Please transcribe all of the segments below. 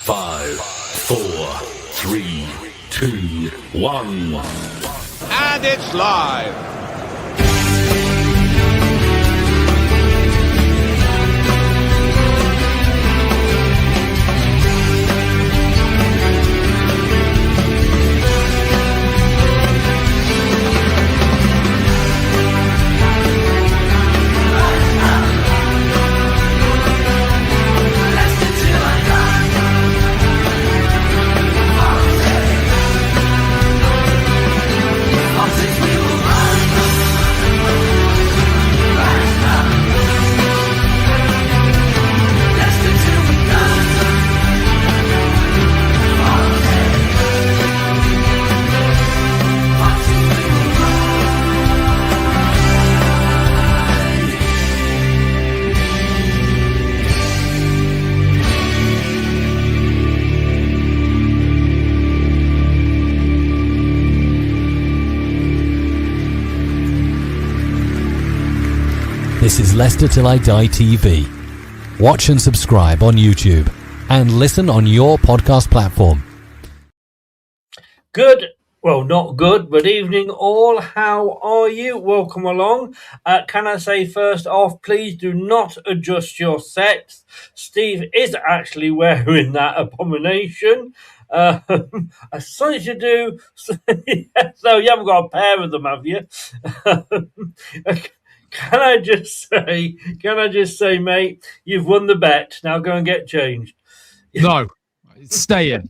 5, 4, 3, 2, 1. And it's live. This is Leicester Till I Die TV. Watch and subscribe on YouTube and listen on your podcast platform. Good, well, not good, but evening all. How are you? Welcome along. Can I say first off, please do not adjust your sets. Steve is actually wearing that abomination. As soon as you do, so you haven't got a pair of them, have you? Can I just say, mate, you've won the bet. Now go and get changed. No, stay in.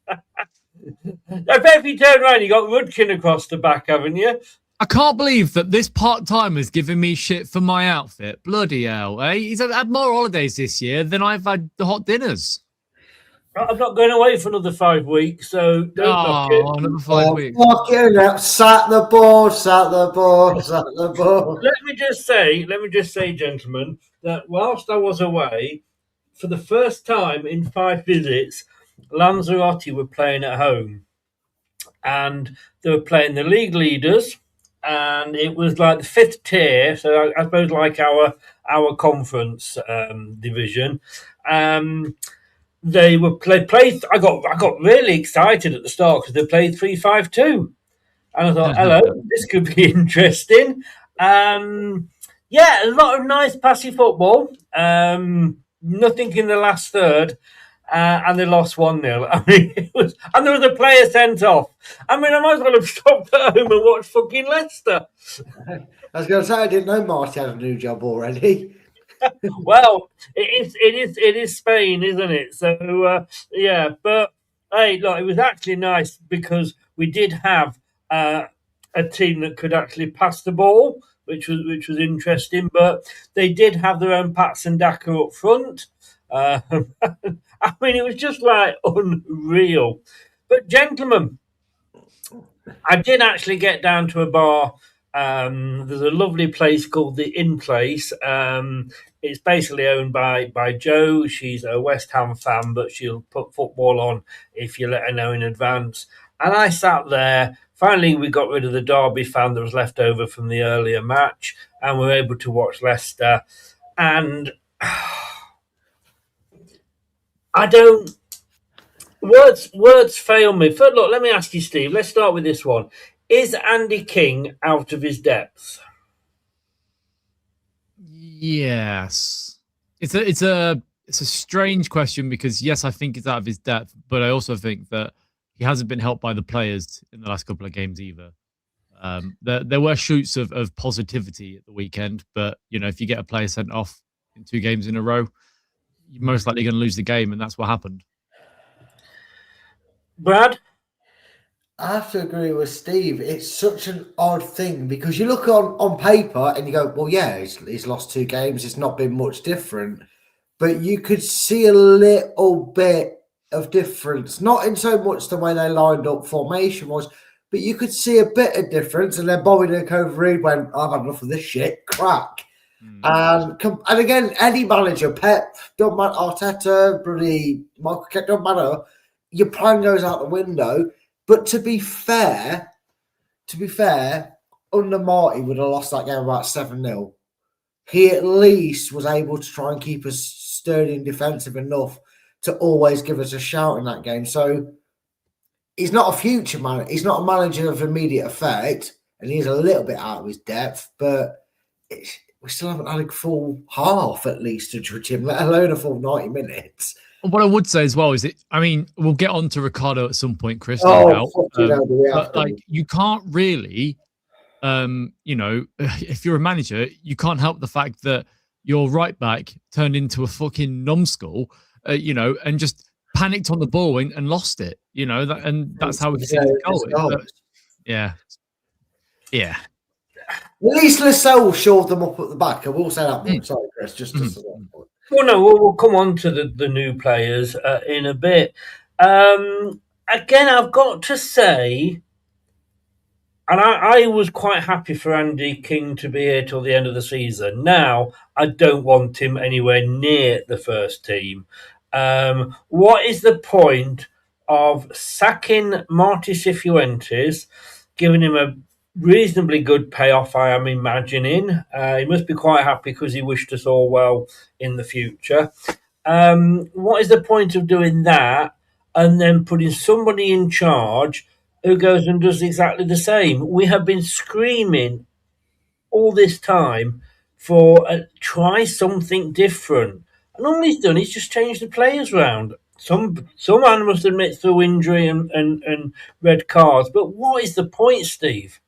I bet if you turn around, you got Rudkin across the back, haven't you? I can't believe that this part-timer's giving me shit for my outfit. Bloody hell, eh? He's had more holidays this year than I've had the hot dinners. I'm not going away for another 5 weeks, so don't knock it. Another 5 weeks. Fuck it out. Sat the board. Let me just say, gentlemen, that whilst I was away, for the first time in 5 visits, Lanzarote were playing at home. And they were playing the league leaders, and it was like the 5th tier, so I suppose like our conference division. They played. I got really excited at the start because they played 3-5-2, and I thought, hello, this could be interesting. Yeah, a lot of nice passy football. Nothing in the last third, and they lost 1-0. I mean, and there was a player sent off. I mean, I might as well have stopped at home and watched fucking Leicester. I was going to say I didn't know Marty had a new job already. Well, it is Spain, isn't it? So yeah, but hey, look, it was actually nice because we did have a team that could actually pass the ball, which was interesting. But they did have their own Pats and Daka up front. I mean, it was just like unreal. But gentlemen, I did actually get down to a bar. There's a lovely place called the In Place. It's basically owned by Jo. She's a West Ham fan, but she'll put football on if you let her know in advance. And I sat there. Finally, we got rid of the Derby fan that was left over from the earlier match, and we were able to watch Leicester. And I don't. Words fail me. First, look, let me ask you, Steve. Let's start with this one. Is Andy King out of his depth? Yes. It's a strange question because yes, I think it's out of his depth, but I also think that he hasn't been helped by the players in the last couple of games either. There were shoots of positivity at the weekend, but you know, if you get a player sent off in 2 games in a row, you're most likely going to lose the game, and that's what happened. Brad? I have to agree with Steve. It's such an odd thing because you look on paper and you go, well, yeah, he's lost 2 games. It's not been much different. But you could see a little bit of difference, not in so much the way they lined up formation-wise, but you could see a bit of difference. And then Bobby Reed went, I've had enough of this shit. Crack. And again, any manager, Pep, don't matter, Arteta, bloody Michael Keck, don't matter. Your plan goes out the window. But to be fair, under Marty would have lost that game about 7-0. He at least was able to try and keep us sturdy and defensive enough to always give us a shout in that game. So he's not a future man. He's not a manager of immediate effect, and he's a little bit out of his depth, but we still haven't had a full half at least to judge him, let alone a full 90 minutes. What I would say as well is we'll get on to Ricardo at some point, Chris. But like, you can't really, if you're a manager, you can't help the fact that your right back turned into a fucking numbskull, and just panicked on the ball and lost it, and that's how we've seen it go. Yeah. At least Lascelles shored them up at the back. I will say that one. Sorry, Chris, just to say that point. Well, no, we'll come on to the new players in a bit. Again, I've got to say, and I was quite happy for Andy King to be here till the end of the season. Now, I don't want him anywhere near the first team. What is the point of sacking Marty Cifuentes, giving him a reasonably good payoff, I am imagining? He must be quite happy because he wished us all well in the future. What is the point of doing that and then putting somebody in charge who goes and does exactly the same? We have been screaming all this time for try something different. And all he's done is just change the players around. Some man must admit through injury and red cards. But what is the point, Steve?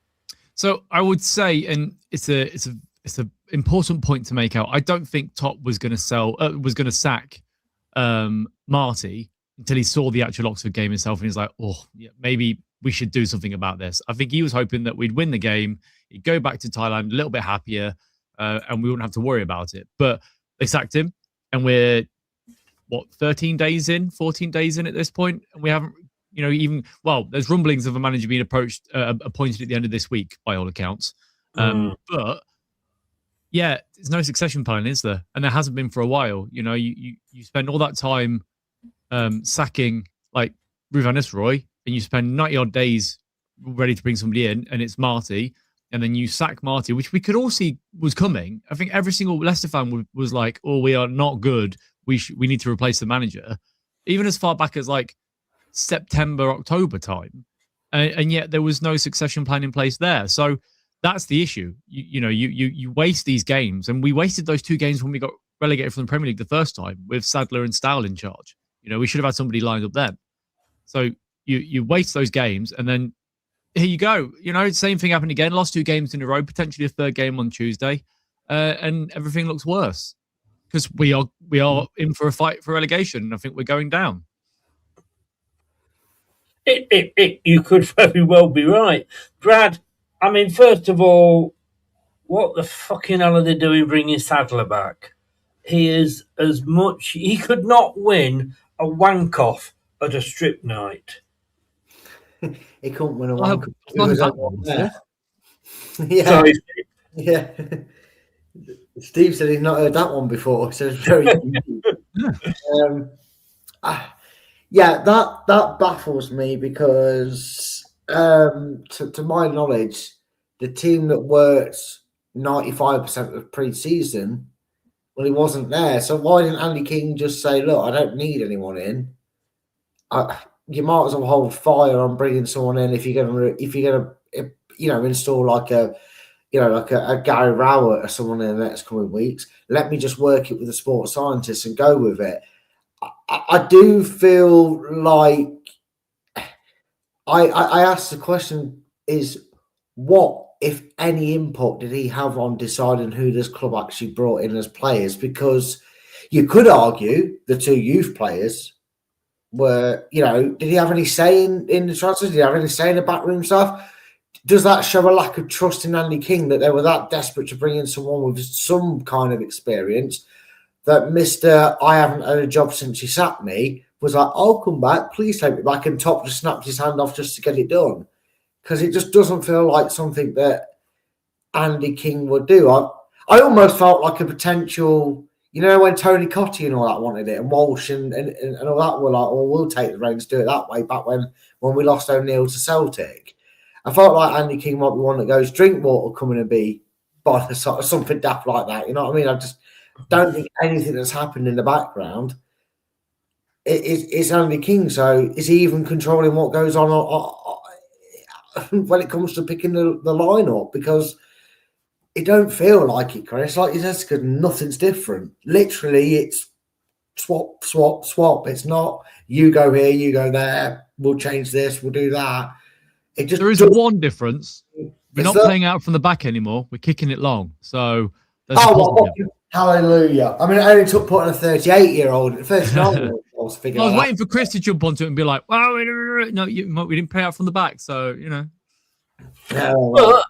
So I would say, and it's an important point to make out. I don't think Top was going to sack Marty until he saw the actual Oxford game himself, and he's like, oh, yeah, maybe we should do something about this. I think he was hoping that we'd win the game, he'd go back to Thailand a little bit happier, and we wouldn't have to worry about it. But they sacked him, and we're 13 days in, 14 days in at this point, and we haven't. There's rumblings of a manager being appointed at the end of this week, by all accounts. But yeah, there's no succession plan, is there? And there hasn't been for a while. You spend all that time sacking like Ruvan Nistelrooy, and you spend 90 odd days ready to bring somebody in, and it's Marty, and then you sack Marty, which we could all see was coming. I think every single Leicester fan was like, "Oh, we are not good. We need to replace the manager," even as far back as like September, October time, and yet there was no succession plan in place there. So that's the issue. You waste these games, and we wasted those 2 games when we got relegated from the Premier League the first time with Sadler and Stowell in charge. We should have had somebody lined up then. So you waste those games, and then here you go. Same thing happened again. Lost 2 games in a row, potentially a 3rd game on Tuesday, and everything looks worse because we are in for a fight for relegation. And I think we're going down. You could very well be right, Brad. I mean, first of all, what the fucking hell are they doing bringing Sadler back? He is he could not win a wank-off at a strip night. He couldn't win a wank-off. Yeah. Sorry, Steve. Yeah. Steve said he's not heard that one before, so it's very yeah, that baffles me because, to my knowledge, the team that worked 95% of pre-season, well, he wasn't there. So why didn't Andy King just say, "Look, I don't need anyone in"? You might as well hold fire on bringing someone in if you're gonna install like a Gary Rowett or someone in the next coming weeks. Let me just work it with the sports scientists and go with it. I do feel like I asked the question is what, if any, input did he have on deciding who this club actually brought in as players? Because you could argue the 2 youth players were, did he have any say in the transfers? Did he have any say in the backroom stuff? Does that show a lack of trust in Andy King that they were that desperate to bring in someone with some kind of experience that Mr. I haven't had a job since you sacked me was like, "I'll come back, please take me back," and Top just snapped his hand off just to get it done? Because it just doesn't feel like something that Andy King would do. I almost felt like a potential, when Tony Cottee and all that wanted it, and Walsh and all that were like, "Oh, we'll take the reins, do it that way," back when we lost O'Neill to Celtic. I felt like Andy King might be one that goes, Drinkwater coming and be by the sort of something daft like that. You know what I mean? I just don't think anything that's happened in the background it's Andy King. So is he even controlling what goes on when it comes to picking the lineup? Because it don't feel like it, Chris. Like you said, because nothing's different. Literally, it's swap, swap, swap. It's not you go here, you go there. We'll change this. We'll do that. It just There is one difference. We're not that? playing out from the back anymore. We're kicking it long. So there's a Oh, positive. hallelujah. I mean, it only took putting a 38-year-old, 39-year-old to figure I was that waiting for Chris to jump onto it and be like, well, no, we didn't play out from the back. So, you know. out.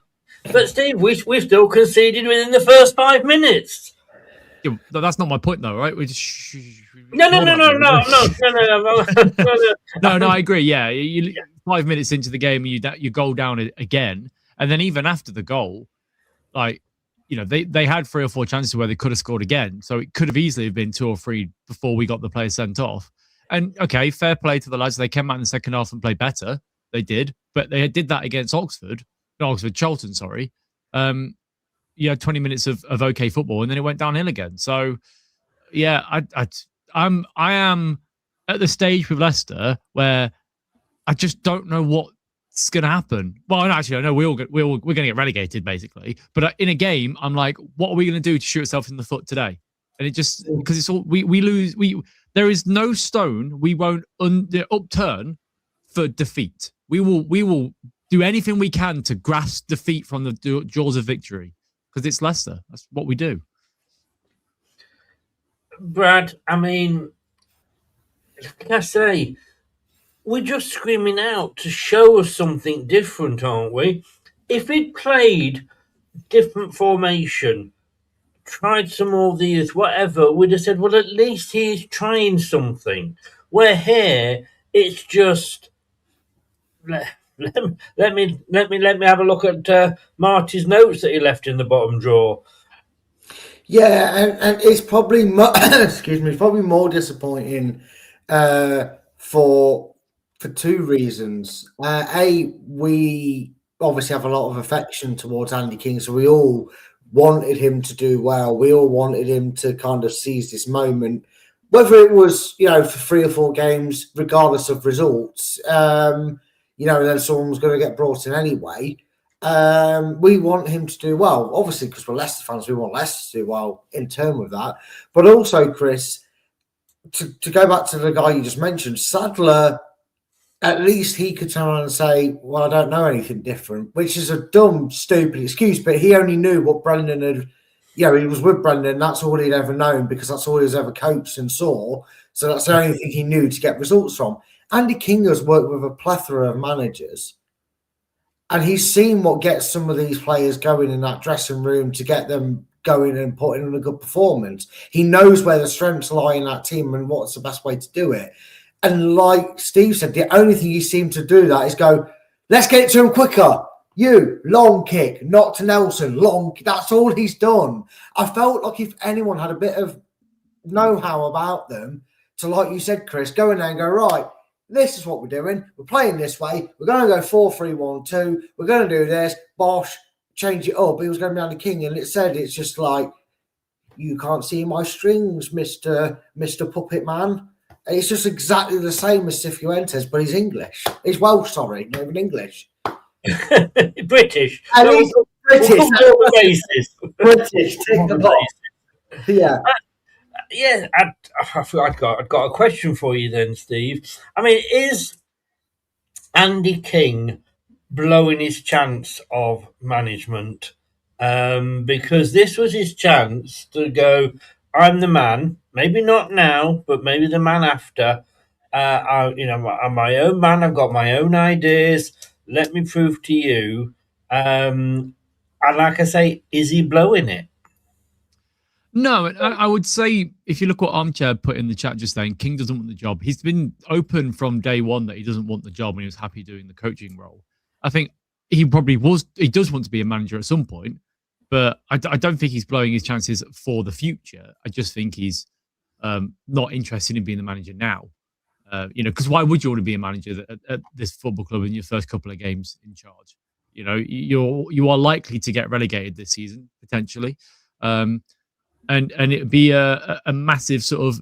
But Steve, we still conceded within the first 5 minutes. Yeah, that's not my point, though, right? We just No. No, I agree. Yeah, 5 minutes into the game, you goal down again, and then even after the goal, like, you know, they had 3 or 4 chances where they could have scored again, so it could have easily been 2 or 3 before we got the player sent off. And okay, fair play to the lads. They came out in the second half and played better. They did, but they did that against Charlton. Sorry. You had 20 minutes of okay football, and then it went downhill again. So, yeah, I am at the stage with Leicester where I just don't know what's going to happen. Well, actually, I know we're going to get relegated basically. But in a game, I'm like, what are we going to do to shoot ourselves in the foot today? And it just because it's all we lose. There is no stone we won't upturn for defeat. We will do anything we can to grasp defeat from the jaws of victory because it's Leicester. That's what we do. Brad, I mean, like I say, we're just screaming out to show us something different, aren't we? If we'd played different formation, tried some more of these, whatever, we'd have said, well, at least he's trying something. Where here, it's just let me have a look at Marty's notes that he left in the bottom drawer. Yeah, and it's probably excuse me, it's probably more disappointing for 2 reasons. We obviously have a lot of affection towards Andy King, so we all wanted him to do well. We all wanted him to kind of seize this moment, whether it was, you know, for 3 or 4 games, regardless of results. You know, then someone was going to get brought in anyway. We want him to do well, obviously, because we're Leicester fans. We want Leicester to do well in turn with that. But also, Chris, to go back to the guy you just mentioned, Sadler, at least he could turn around and say, well, I don't know anything different, which is a dumb, stupid excuse, but he only knew what Brendan had, you know, he was with Brendan. That's all he'd ever known because that's all he's ever coached and saw. So that's the only thing he knew to get results from. Andy King has worked with a plethora of managers. And he's seen what gets some of these players going in that dressing room to get them going and putting in a good performance. He knows where the strengths lie in that team and what's the best way to do it. And like Steve said, the only thing he seemed to do that is go, let's get it to him quicker. You, long kick, not to Nelson, long. That's all he's done. I felt like if anyone had a bit of know-how about them, to, like you said, Chris, go in there and go, right, this is what we're doing. We're playing this way. We're going to go 4-3-1-2. We're going to do this. Bosh, change it up. He was going to be Andy King, and it's just like, you can't see my strings, Mr. Puppet Man. It's just exactly the same as Cifuentes, but he's English. He's Welsh, sorry, not even English. British. And he's British. British. Take the box. Yeah. Yeah, I've got a question for you then, Steve. I mean, is Andy King blowing his chance of management? Because this was his chance to go, I'm the man, maybe not now, but maybe the man after. I'm my own man, I've got my own ideas. Let me prove to you. And like I say, is he blowing it? No, I would say if you look what Armchair put in the chat just then, King doesn't want the job. He's been open from day one that he doesn't want the job and he was happy doing the coaching role. I think he does want to be a manager at some point, but I don't think he's blowing his chances for the future. I just think he's not interested in being the manager now. Because why would you want to be a manager at this football club in your first couple of games in charge? You know, you are likely to get relegated this season, potentially. And it'd be a massive sort of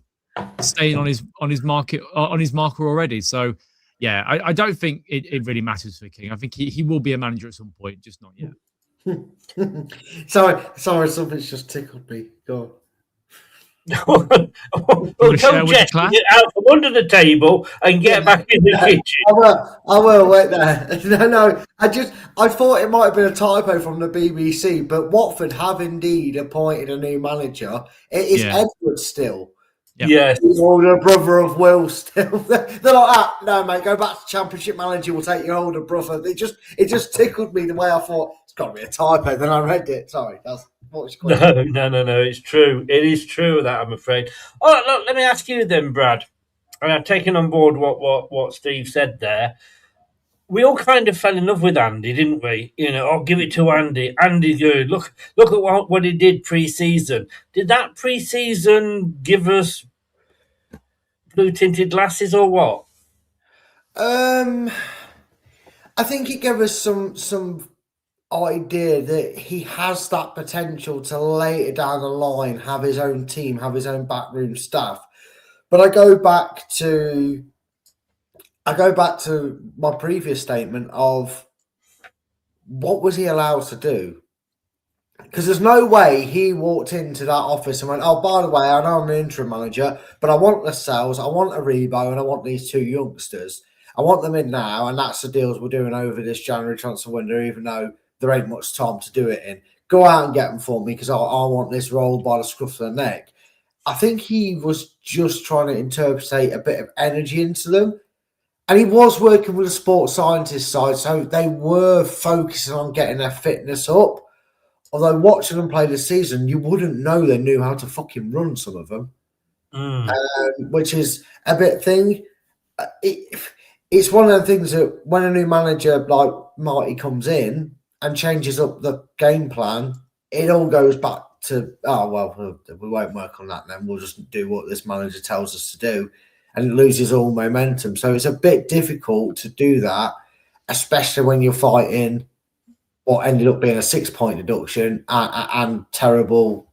staying on his marker already. So yeah, I don't think it really matters for King. I think he will be a manager at some point, just not yet. Sorry, something's just tickled me. Go Well, tell Jess to get out from under the table and get back in the kitchen. I will wait there. No. I thought it might have been a typo from the BBC, but Watford have indeed appointed a new manager. It is Edward still. Yep. Yes. The older brother of Will still. They're like, no, mate, go back to Championship manager. We'll take your older brother. It just tickled me the way I thought it's got to be a typo. Then I read it. Sorry, that's what was question. No. It's true. It is true that I'm afraid. All right, look, let me ask you then, Brad. And I've taken on board what Steve said there. We all kind of fell in love with Andy, didn't we? I'll give it to Andy. Andy's good. Look at what he did pre-season. Did that pre-season give us blue-tinted glasses or what? I think it gave us some idea that he has that potential to later down the line have his own team, have his own backroom staff. But I go back to my previous statement of what was he allowed to do? Because there's no way he walked into that office and went, oh, by the way, I know I'm an interim manager, but I want Lascelles, I want Aribo, and I want these two youngsters. I want them in now, and that's the deals we're doing over this January transfer window, even though there ain't much time to do it in. Go out and get them for me because I want this role by the scruff of the neck. I think he was just trying to interpret a bit of energy into them. And he was working with the sports scientist side, so they were focusing on getting their fitness up. Although watching them play this season, you wouldn't know they knew how to fucking run, some of them. Which is a bit thing. It's one of the things that when a new manager like Marty comes in and changes up the game plan, it all goes back to, we won't work on that then. We'll just do what this manager tells us to do. And it loses all momentum. So it's a bit difficult to do that, especially when you're fighting what ended up being a 6-point deduction and terrible,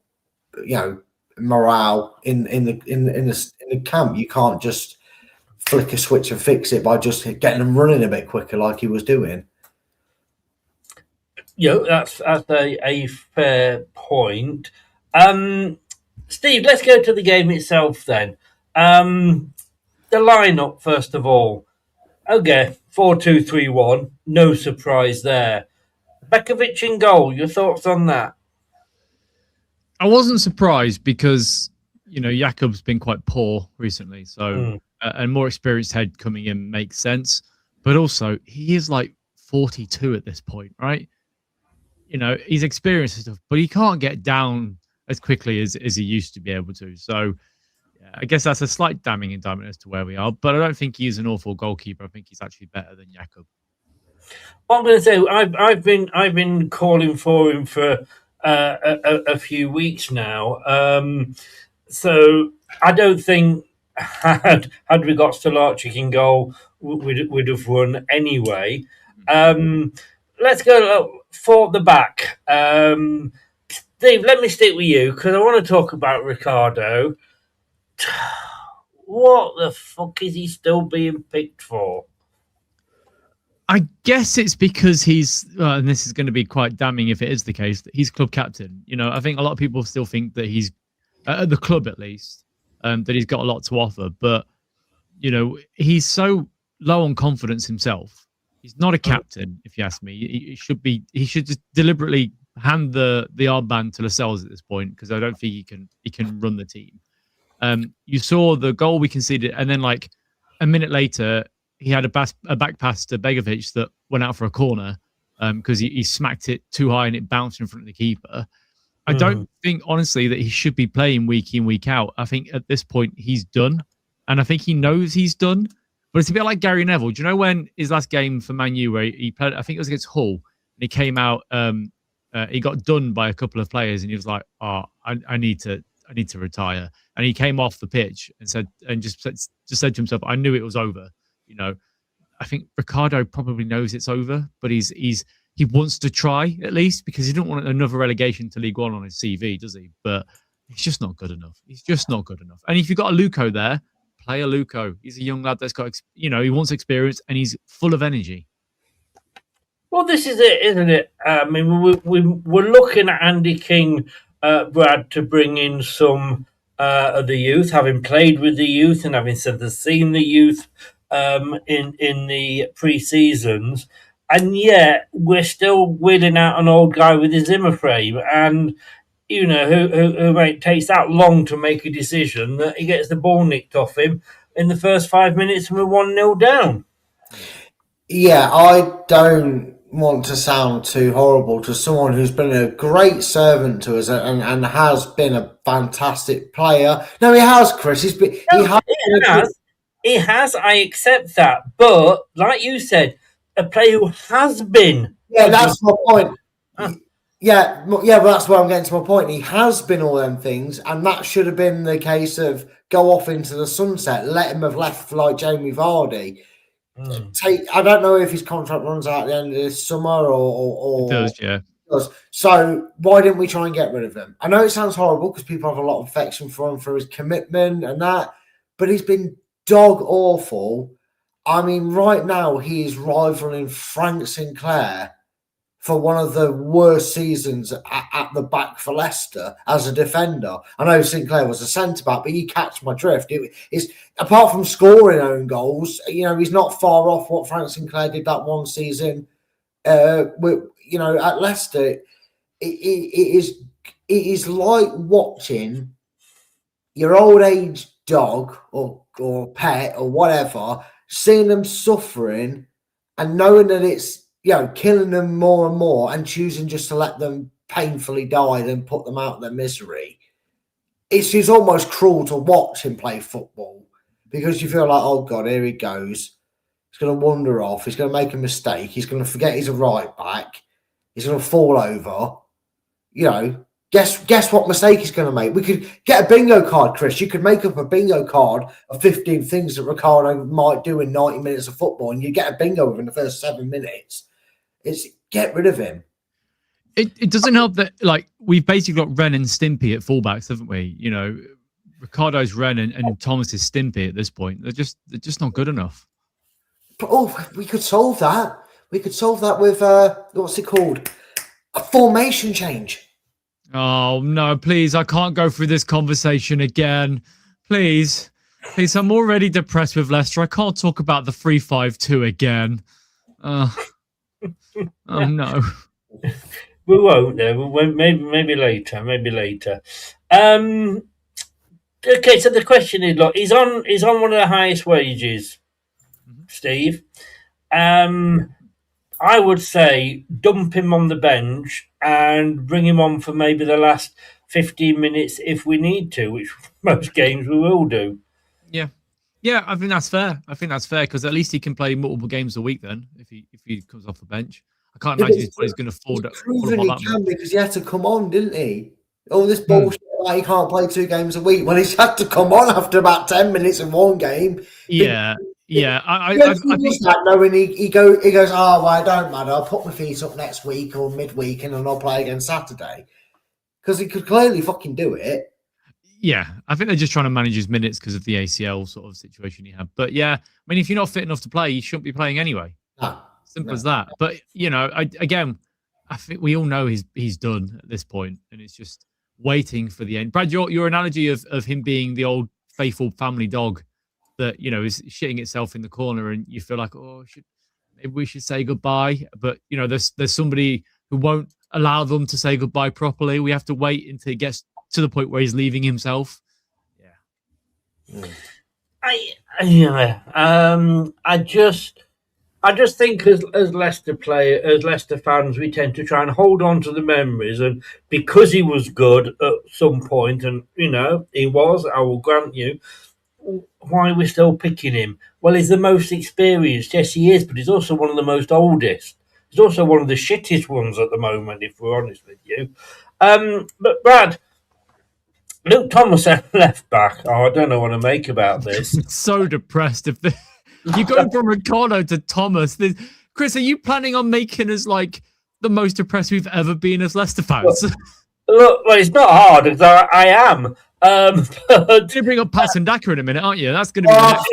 morale in the camp. You can't just flick a switch and fix it by just getting them running a bit quicker like he was doing. That's a fair point. Steve, let's go to the game itself then. The lineup, first of all. Okay, 4-2-3-1. No surprise there. Bekovic in goal. Your thoughts on that? I wasn't surprised because, Jakob's been quite poor recently. So, a more experienced head coming in makes sense. But also, he is like 42 at this point, right? He's experienced and stuff, but he can't get down as quickly as he used to be able to. So, I guess that's a slight damning indictment as to where we are, but I don't think he's an awful goalkeeper. I think he's actually better than Jakob. Well, I'm going to say I've been calling for him for a few weeks now. So I don't think had we got Stolarczyk in goal, we'd have won anyway. Let's go for the back. Steve, let me stick with you because I want to talk about Ricardo. What the fuck is he still being picked for? I guess it's because he's, and this is going to be quite damning if it is the case, that he's club captain. I think a lot of people still think that he's, at the club at least, that he's got a lot to offer. But, he's so low on confidence himself. He's not a captain, if you ask me. He should just deliberately hand the armband to Lascelles at this point because I don't think he can run the team. You saw the goal we conceded, and then like a minute later, he had a back pass to Begovic that went out for a corner because he smacked it too high and it bounced in front of the keeper. I don't think, honestly, that he should be playing week in, week out. I think at this point he's done, and I think he knows he's done. But it's a bit like Gary Neville. Do you know when his last game for Man U, where he played, I think it was against Hull, and he came out, he got done by a couple of players, and he was like, I need to retire. And he came off the pitch and just said to himself, I knew it was over. I think Ricardo probably knows it's over, but he wants to try at least because he don't want another relegation to League One on his CV, does he? But He's just not good enough. He's just not good enough. And if you've got a Luco there, play a Luco. He's a young lad that's got, he wants experience and he's full of energy. Well, this is it, isn't it? I mean, we're looking at Andy King, Brad, to bring in some of the youth, having played with the youth and having seen the youth in the pre-seasons. And yet, we're still wheeling out an old guy with his Zimmer frame. And, who takes that long to make a decision that he gets the ball nicked off him in the first 5 minutes and we're 1-0 down. Yeah, I don't want to sound too horrible to someone who's been a great servant to us and has been a fantastic player. No, he has, Chris. He has. I accept that. But, like you said, a player who has been. Yeah, that's my point. Yeah, but that's where I'm getting to my point. He has been all them things, and that should have been the case of go off into the sunset, let him have left like Jamie Vardy. I don't know if his contract runs out at the end of this summer or it does, yeah. So why didn't we try and get rid of him? I know it sounds horrible because people have a lot of affection for him for his commitment and that, but he's been dog awful. I mean, right now he is rivaling Frank Sinclair for one of the worst seasons at the back for Leicester as a defender. I know Sinclair was a centre-back, but you catch my drift. It's apart from scoring own goals, he's not far off what Frank Sinclair did that one season. At Leicester, it is like watching your old age dog or pet or whatever, seeing them suffering and knowing that it's killing them more and more and choosing just to let them painfully die than put them out of their misery. It's almost cruel to watch him play football because you feel like, oh God, here he goes. He's going to wander off. He's going to make a mistake. He's going to forget he's a right back. He's going to fall over. Guess what mistake he's going to make? We could get a bingo card, Chris. You could make up a bingo card of 15 things that Ricardo might do in 90 minutes of football, and you get a bingo within the first 7 minutes. It's get rid of him. It doesn't help that we've basically got Ren and Stimpy at fullbacks, haven't we? Ricardo's Ren and Thomas is Stimpy at this point. They're just not good enough. But, we could solve that. We could solve that with what's it called? A formation change. Oh no, please, I can't go through this conversation again. Please, I'm already depressed with Leicester. I can't talk about the 3-5-2 again. Oh no. We won't though. Maybe later. Okay, so the question is, look, he's on one of the highest wages, Steve. I would say dump him on the bench and bring him on for maybe the last 15 minutes if we need to, which most games we will do. Yeah, I think that's fair. Because at least he can play multiple games a week then if he comes off the bench. I can't imagine he's going to afford it. He can because he had to come on, didn't he? All this bullshit like he can't play 2 games a week. Well, he's had to come on after about 10 minutes in one game. Yeah. I think that knowing he goes, oh, well, it don't matter. I'll put my feet up next week or midweek and then I'll play again Saturday. Because he could clearly fucking do it. Yeah, I think they're just trying to manage his minutes because of the ACL sort of situation he had. But yeah, I mean, if you're not fit enough to play, you shouldn't be playing anyway. Simple as that. But, I think we all know he's done at this point, and it's just waiting for the end. Brad, your analogy of him being the old faithful family dog that, is shitting itself in the corner and you feel like, maybe we should say goodbye. But, there's somebody who won't allow them to say goodbye properly. We have to wait until it gets to the point where he's leaving himself. Yeah. I just think as Leicester fans, we tend to try and hold on to the memories, and because he was good at some point, and he was, I will grant you, why we're still picking him. Well, he's the most experienced, yes he is, but he's also one of the most oldest. He's also one of the shittest ones at the moment, if we're honest with you. But Brad, Luke Thomas at left back. I don't know what to make about this. So depressed. If you're going from Ricardo to Thomas, Chris, are you planning on making us the most depressed we've ever been as Leicester fans? Look, well, it's not hard because I am. But You're gonna bring up Pat Sandaka in a minute, aren't you? That's going to be the next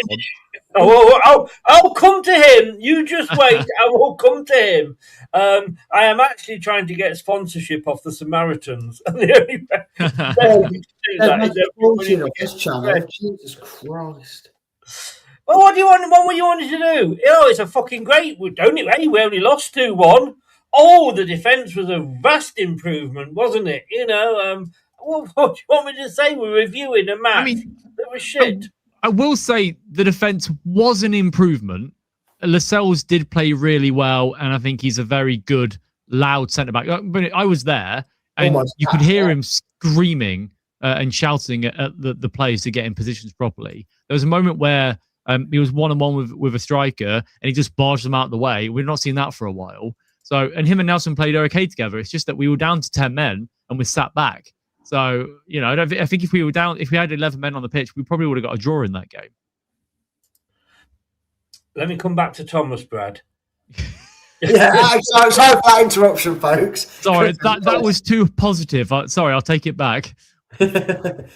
one. I'll come to him. You just wait. I will come to him. I am actually trying to get sponsorship off the Samaritans. And the only way to do that is everybody on this gets channel. bread. Jesus Christ. Well, what do you want? What were you wanting to do? Oh, it's a fucking great. We only lost 2-1. Oh, the defence was a vast improvement, wasn't it? What do you want me to say? We're reviewing a match that was shit. I will say the defence was an improvement. Lascelles did play really well, and I think he's a very good, loud centre-back. But I was there, and you could hear him screaming and shouting at the players to get in positions properly. There was a moment where he was one-on-one with a striker, and he just barged them out of the way. We've not seen that for a while. So, and him and Nelson played okay together. It's just that we were down to 10 men, and we sat back. So, I think if we had 11 men on the pitch, we probably would have got a draw in that game. Let me come back to Thomas, Brad. Sorry for that interruption, folks. Sorry, that was too positive. Sorry, I'll take it back. I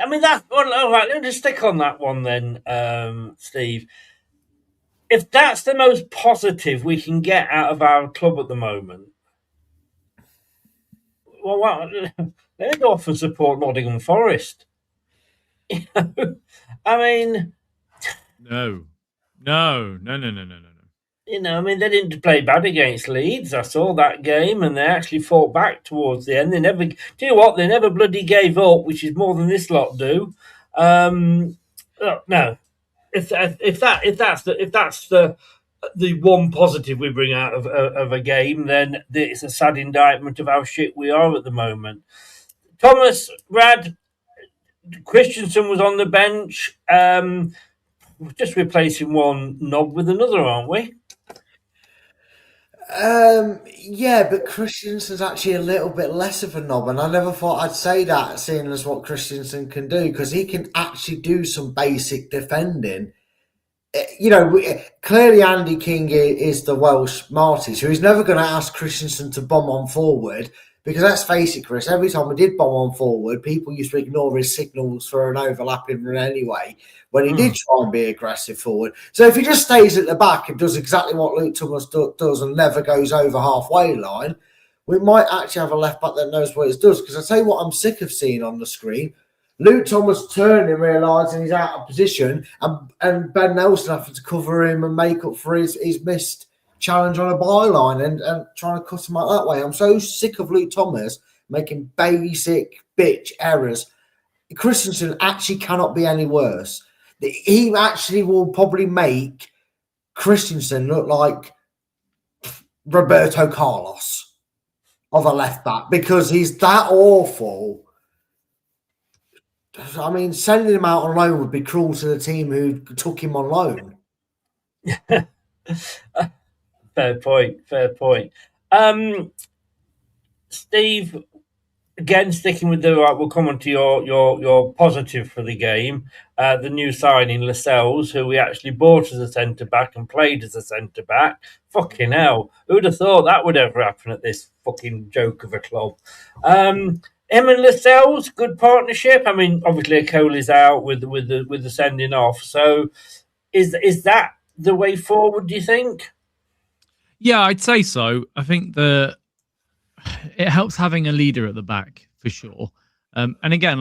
mean, all right, let me just stick on that one then, Steve. If that's the most positive we can get out of our club at the moment, well, let me go off and support Nottingham Forest. I mean... No. I mean, they didn't play bad against Leeds. I saw that game, and they actually fought back towards the end. They never bloody gave up, which is more than this lot do. No, if that's the one positive we bring out of a game, then it's a sad indictment of how shit we are at the moment. Thomas, Brad, Christensen was on the bench. We're just replacing one knob with another, aren't we? Yeah, but Christensen's actually a little bit less of a knob, and I never thought I'd say that, seeing as what Christensen can do, because he can actually do some basic defending. Clearly Andy King is the Welsh Marty, so he's never going to ask Christensen to bomb on forward, because let's face it, Chris, every time we did bomb on forward, people used to ignore his signals for an overlapping run anyway, when he did try and be aggressive forward. So if he just stays at the back and does exactly what Luke Thomas does and never goes over halfway line, we might actually have a left back that knows what it does. Because I tell you what I'm sick of seeing on the screen, Luke Thomas turning, realising he's out of position, and Ben Nelson having to cover him and make up for his missed challenge on a byline and trying to cut him out that way. I'm so sick of Luke Thomas making basic bitch errors. Christensen actually cannot be any worse. He actually will probably make Christensen look like Roberto Carlos of a left back, because he's that awful. I mean, sending him out on loan would be cruel to the team who took him on loan. Fair point. Steve, again, sticking with we'll come on to your positive for the game. The new signing, Lascelles, who we actually bought as a centre-back and played as a centre-back. Fucking hell. Who'd have thought that would ever happen at this fucking joke of a club? Him and Lascelles, good partnership. I mean, obviously, Acoli's out with the sending off. So is that the way forward, do you think? Yeah, I'd say so. I think it helps having a leader at the back for sure. And again,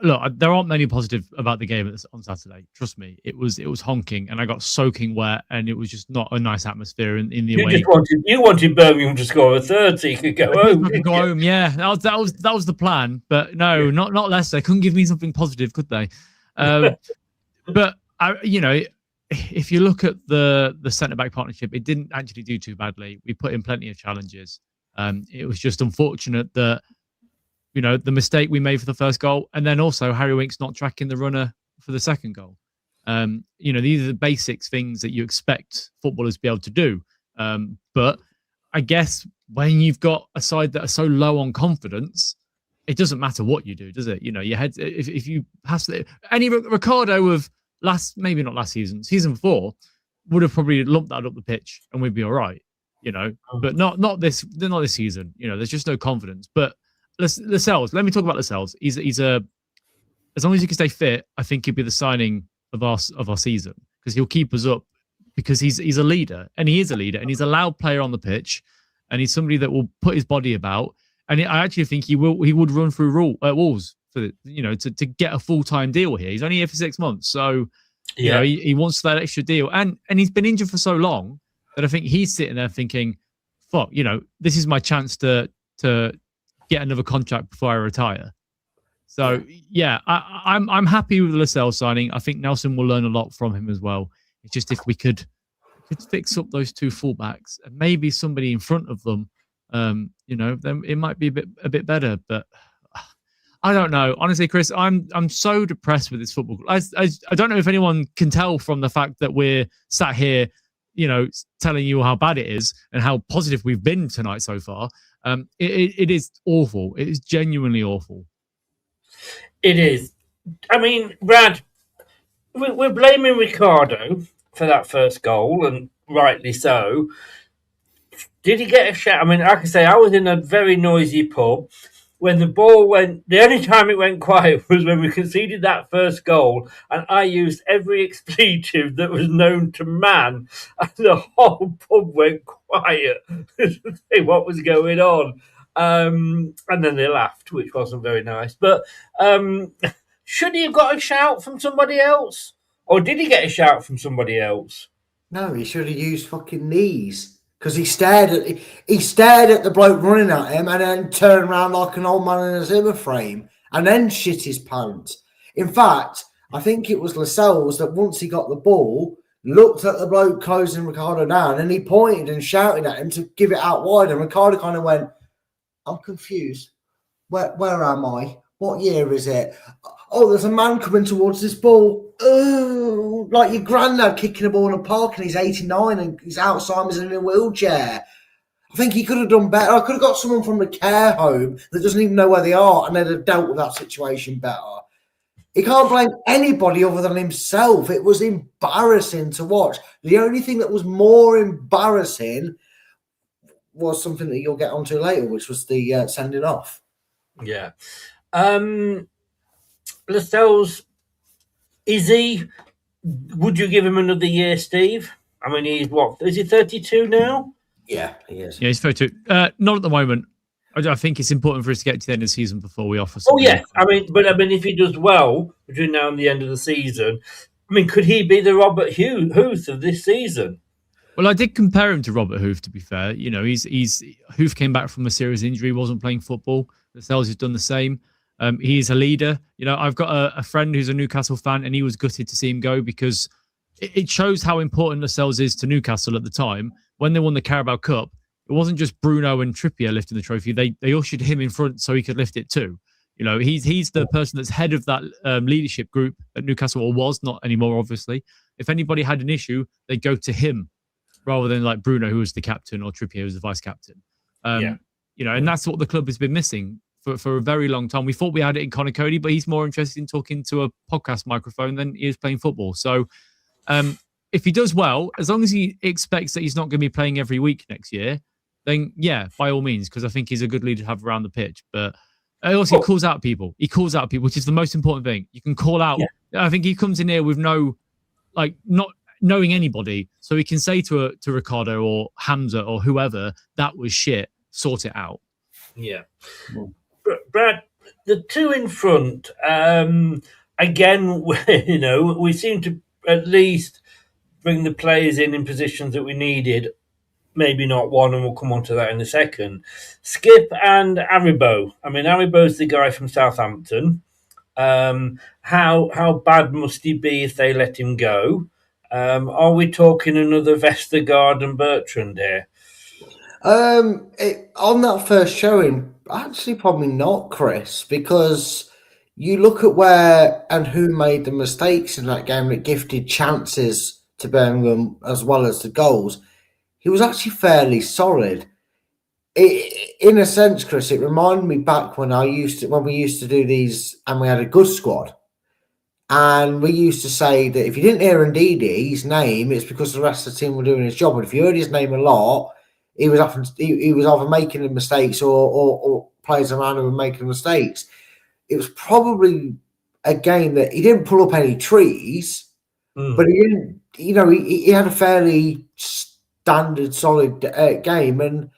look, there aren't many positives about the game on Saturday. Trust me, it was honking, and I got soaking wet, and it was just not a nice atmosphere in the away. You wanted Birmingham to score a third, so you could go home. Go home, yeah. That was the plan, but no, not Leicester. They couldn't give me something positive, could they? But if you look at the centre-back partnership, it didn't actually do too badly. We put in plenty of challenges. It was just unfortunate that, the mistake we made for the first goal, and then also Harry Winks not tracking the runner for the second goal. These are the basics things that you expect footballers to be able to do. But I guess when you've got a side that are so low on confidence, it doesn't matter what you do, does it? Your head, if you pass any Ricardo of maybe not last season 4, would have probably lumped that up the pitch and we'd be all right. but not this season. There's just no confidence. But Lascelles, let me talk about Lascelles. He's as long as he can stay fit, I think he'll be the signing of our season, because he'll keep us up, because he's a leader, and he is a leader, and he's a loud player on the pitch, and he's somebody that will put his body about. And I actually think he would run through walls for to get a full-time deal here. He's only here for 6 months, so he wants that extra deal, and he's been injured for so long that I think he's sitting there thinking, "Fuck, this is my chance to get another contract before I retire." So I'm happy with the Lascelles signing. I think Nelson will learn a lot from him as well. It's just if we could fix up those two fullbacks and maybe somebody in front of them, then it might be a bit better. But I don't know. Honestly, Chris, I'm so depressed with this football. I don't know if anyone can tell from the fact that we're sat here, telling you how bad it is and how positive we've been tonight so far. It is awful. It is genuinely awful. It is. I mean, Brad, we're blaming Ricardo for that first goal, and rightly so. Did he get a shot? I mean, like I say, I was in a very noisy pub. When the ball went, the only time it went quiet was when we conceded that first goal, and I used every expletive that was known to man, and the whole pub went quiet to see what was going on. And then they laughed, which wasn't very nice. But should he have got a shout from somebody else? Or did he get a shout from somebody else? No, he should have used fucking knees. Because he stared at the bloke running at him and then turned around like an old man in a Zimmer frame and then shit his pants. In fact, I think it was Lascelles that once he got the ball, looked at the bloke closing Ricardo down, and he pointed and shouted at him to give it out wide, and Ricardo kind of went, "I'm confused. Where am I? What year is it? Oh, there's a man coming towards this ball. Oh, like your granddad kicking a ball in a park and he's 89 and he's Alzheimer's and in a wheelchair." I think he could have done better. I could have got someone from the care home that doesn't even know where they are and they'd have dealt with that situation better. He can't blame anybody other than himself. It was embarrassing to watch. The only thing that was more embarrassing was something that you'll get onto later, which was the sending off. Yeah. Lascelles, would you give him another year, Steve? I mean, is he 32 now? Yeah, he is. Yeah, he's 32. Not at the moment. I think it's important for us to get to the end of the season before we offer something. Oh, yeah. I mean, if he does well between now and the end of the season, I mean, could he be the Robert Huth of this season? Well, I did compare him to Robert Huth, to be fair. Huth came back from a serious injury, wasn't playing football. Lascelles has done the same. He's a leader. I've got a friend who's a Newcastle fan, and he was gutted to see him go because it shows how important Lascelles is to Newcastle at the time. When they won the Carabao Cup, it wasn't just Bruno and Trippier lifting the trophy. They ushered him in front so he could lift it too. He's the person that's head of that leadership group at Newcastle, or was, not anymore, obviously. If anybody had an issue, they'd go to him rather than like Bruno, who was the captain, or Trippier, who was the vice captain. And that's what the club has been missing for a very long time. We thought we had it in Conor Cody, but he's more interested in talking to a podcast microphone than he is playing football. So if he does well, as long as he expects that he's not going to be playing every week next year, then yeah, by all means, because I think he's a good leader to have around the pitch. But also, he calls out people. He calls out people, which is the most important thing. You can call out. Yeah. I think he comes in here with not knowing anybody, so he can say to Ricardo or Hamza or whoever, that was shit, sort it out. Yeah. Brad, the two in front, again, we seem to at least bring the players in positions that we needed. Maybe not one, and we'll come on to that in a second. Skip and Aribo. I mean, Aribo's the guy from Southampton. How bad must he be if they let him go? Are we talking another Vestergaard and Bertrand here? On that first showing, actually probably not, Chris, because you look at where and who made the mistakes in that game that gifted chances to Birmingham as well as the goals. He was actually fairly solid. In a sense, Chris, it reminded me back when we used to do these and we had a good squad. And we used to say that if you didn't hear Ndidi's name, it's because the rest of the team were doing his job. But if you heard his name a lot, he was often he was either making the mistakes or players around him were making mistakes. It was probably a game that he didn't pull up any trees, but he didn't. You know, he had a fairly standard, solid game, and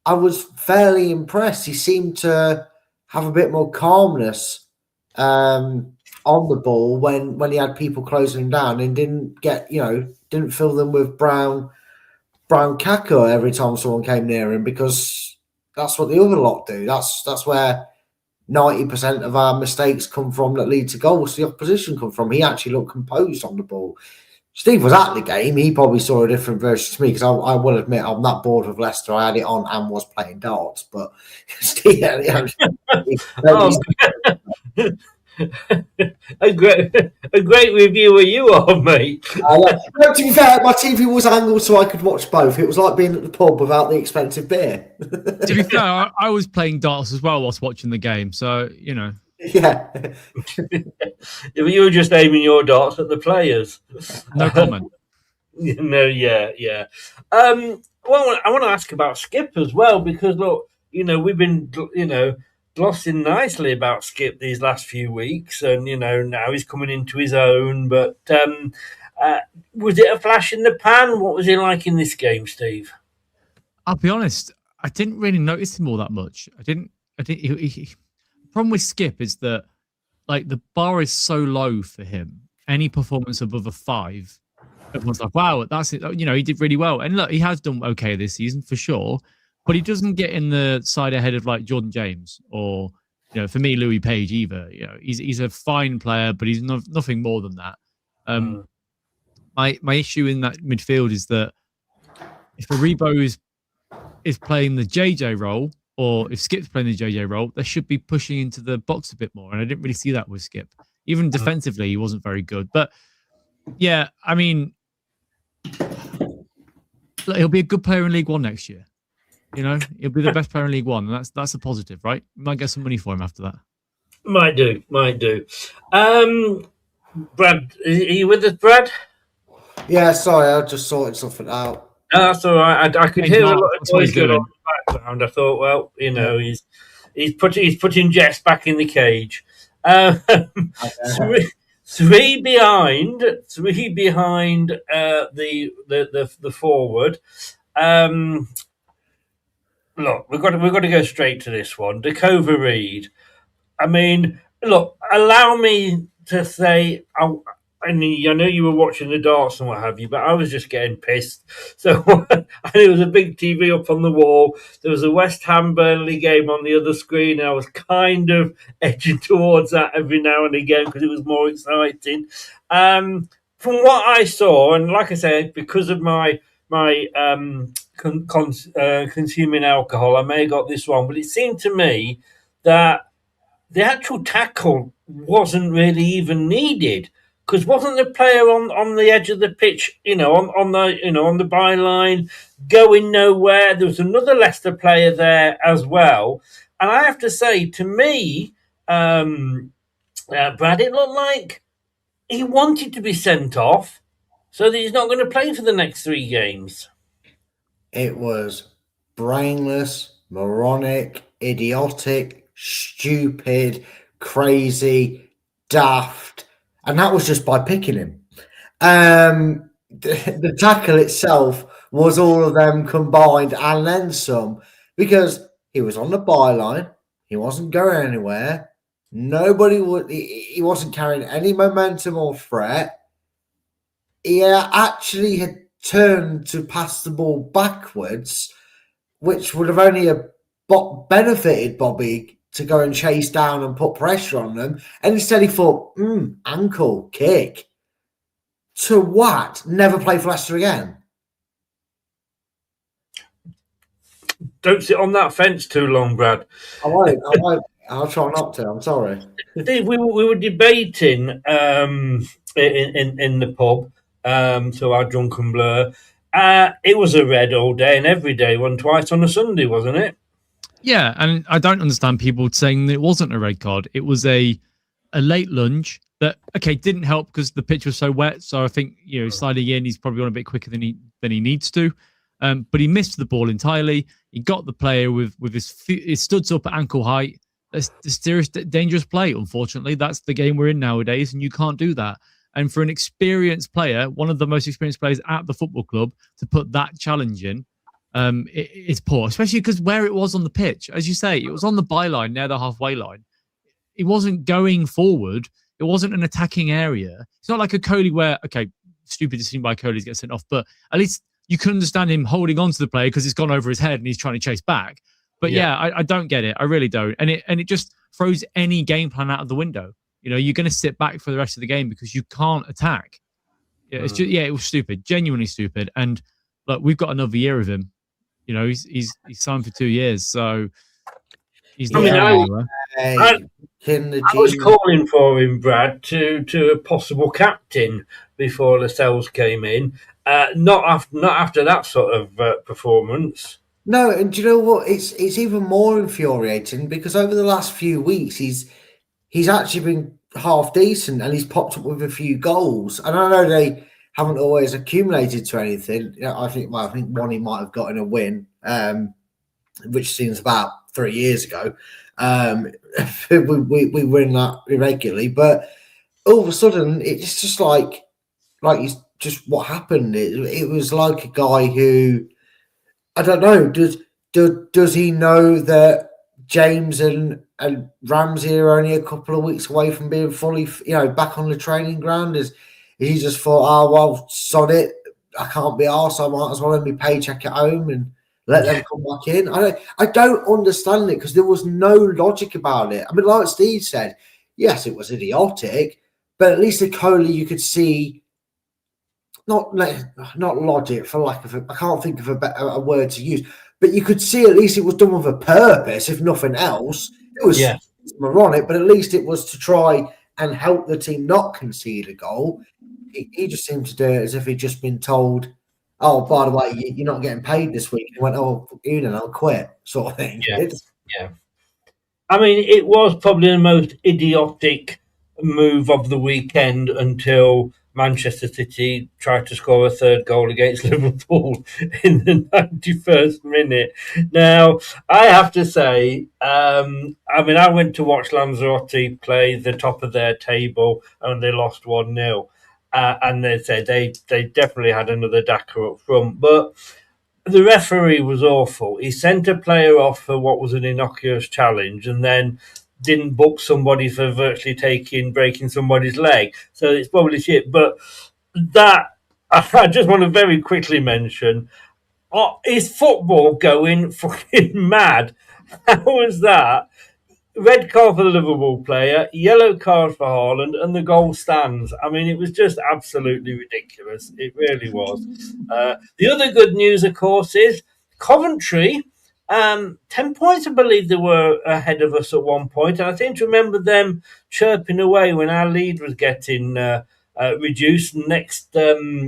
I was fairly impressed. He seemed to have a bit more calmness on the ball when he had people closing him down, and didn't fill them with brown caca every time someone came near him, because that's what the other lot do. That's where 90% of our mistakes come from that lead to goals. The opposition come from. He actually looked composed on the ball. Steve was at the game. He probably saw a different version to me, because I will admit I'm that bored with Leicester. I had it on and was playing darts, but Steve, a great reviewer you are, mate. To be fair, my TV was angled so I could watch both. It was like being at the pub without the expensive beer. To be fair, I was playing darts as well whilst watching the game, so you know. Yeah. You were just aiming your darts at the players. No comment. No, yeah. Well, I want to ask about Skip as well, because look, we've been, glossing nicely about Skip these last few weeks, and now he's coming into his own. But was it a flash in the pan? What was he like in this game, Steve? I'll be honest, I didn't really notice him all that much. The problem with Skip is that, like, the bar is so low for him. Any performance above a 5, everyone's like, wow, that's it. He did really well. And look, he has done okay this season for sure, but he doesn't get in the side ahead of like Jordan James or, for me, Louis Page either. He's a fine player, but he's nothing more than that. My issue in that midfield is that if Aribo is playing the JJ role, or if Skip's playing the JJ role, they should be pushing into the box a bit more. And I didn't really see that with Skip. Even defensively, he wasn't very good. But yeah, I mean, he'll be a good player in League One next year. He'll be the best player in League One. And that's a positive, right? Might get some money for him after that. Might do. Brad, are you with us, Brad? Yeah, sorry, I just sorted something out. No, that's all right. I could hear a lot of noise going on in the background. I thought, well, he's putting Jess back in the cage. Three behind the forward. Look, we've got to go straight to this one. Dakova Reed. I mean, look, allow me to say, I know you were watching the darts and what have you, but I was just getting pissed. So and there was a big TV up on the wall. There was a West Ham Burnley game on the other screen. And I was kind of edging towards that every now and again because it was more exciting. From what I saw, and like I said, because of my consuming alcohol, I may have got this wrong, but it seemed to me that the actual tackle wasn't really even needed. Because wasn't the player on the edge of the pitch, on the byline, going nowhere? There was another Leicester player there as well, and I have to say, to me, Brad, it looked like he wanted to be sent off, so that he's not going to play for the next 3 games. It was brainless, moronic, idiotic, stupid, crazy, daft. And that was just by picking him. The tackle itself was all of them combined and then some, because he was on the byline. He wasn't going anywhere. He wasn't carrying any momentum or threat. He actually had turned to pass the ball backwards, which would have only benefited Bobby to go and chase down and put pressure on them. And instead he thought, ankle, kick. To what? Never play for Leicester again. Don't sit on that fence too long, Brad. I won't. I'll try not to. I'm sorry. Steve, we were debating in the pub, so our drunken blur. It was a red all day and every day, twice on a Sunday, wasn't it? Yeah, and I don't understand people saying that it wasn't a red card. It was a late lunge that, didn't help because the pitch was so wet. So I think, sliding in, he's probably gone a bit quicker than he needs to. But he missed the ball entirely. He got the player with his studs up at ankle height. That's the serious, dangerous play. Unfortunately, that's the game we're in nowadays, and you can't do that. And for an experienced player, one of the most experienced players at the football club, to put that challenge in, it's poor, especially because where it was on the pitch, as you say, it was on the byline near the halfway line. It wasn't going forward. It wasn't an attacking area. It's not like a Coley where, okay, stupid decision by Coley to get sent off, but at least you can understand him holding on to the play because it's gone over his head and he's trying to chase back. But I don't get it. I really don't. And it just throws any game plan out of the window. You're going to sit back for the rest of the game because you can't attack. It's just, it was stupid, genuinely stupid. And look, we've got another year of him. He's signed for 2 years, so he's not going anywhere. I was calling for him, Brad, to a possible captain before Lascelles came in. Not after that sort of performance. No, and do you know what? It's even more infuriating because over the last few weeks he's actually been half decent and he's popped up with a few goals. And I know they haven't always accumulated to anything. I think one he might have got in a win, which seems about 3 years ago. We win that irregularly, but all of a sudden it's just like just what happened. It was like a guy who, I don't know, does he know that James and Ramsey are only a couple of weeks away from being fully, back on the training ground? Is he just thought, oh well, sod it, I can't be arsed, I might as well have my paycheck at home and let them come back in? I don't understand it because there was no logic about it. I mean, like Steve said, yes, it was idiotic, but at least the Coley you could see, not logic for lack of I can't think of a word to use, but you could see at least it was done with a purpose, if nothing else. It was moronic, but at least it was to try and help the team not concede a goal. He just seemed to do it as if he'd just been told, oh, by the way, you're not getting paid this week. He went, oh, I'll quit, sort of thing. Yeah. I mean, it was probably the most idiotic move of the weekend until Manchester City tried to score a third goal against Liverpool in the 91st minute. Now, I have to say, I went to watch Lanzarote play the top of their table and they lost 1-0. And they said they definitely had another Daka up front. But the referee was awful. He sent a player off for what was an innocuous challenge and then didn't book somebody for virtually breaking somebody's leg. So it's probably shit. But that, I just want to very quickly mention, is football going fucking mad? How was that? Red card for the Liverpool player, yellow card for Haaland, and the goal stands. I mean, it was just absolutely ridiculous. It really was. The other good news, of course, is Coventry, 10 points, I believe they were ahead of us at one point. And I seem to remember them chirping away when our lead was getting reduced. Next, a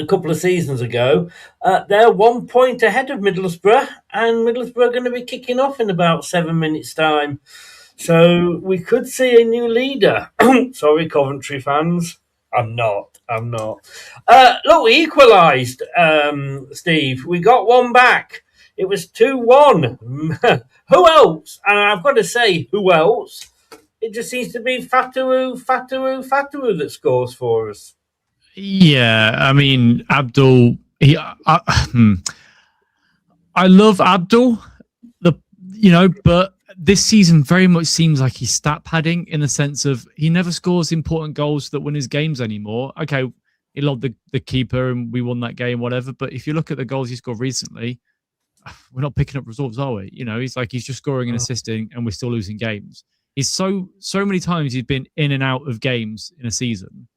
couple of seasons ago, they're 1 point ahead of Middlesbrough, and Middlesbrough are going to be kicking off in about 7 minutes' time. So we could see a new leader. Sorry, Coventry fans. I'm not. Look, we equalised, Steve. We got one back. It was 2-1. Who else? And I've got to say, who else? It just seems to be Fatawu that scores for us. Yeah, I mean, Abdul. I love Abdul, but this season very much seems like he's stat padding in the sense of he never scores important goals that win his games anymore. Okay, he lobbed the keeper and we won that game, whatever. But if you look at the goals he scored recently, we're not picking up results, are we? He's just scoring and assisting, and we're still losing games. He's so many times he's been in and out of games in a season.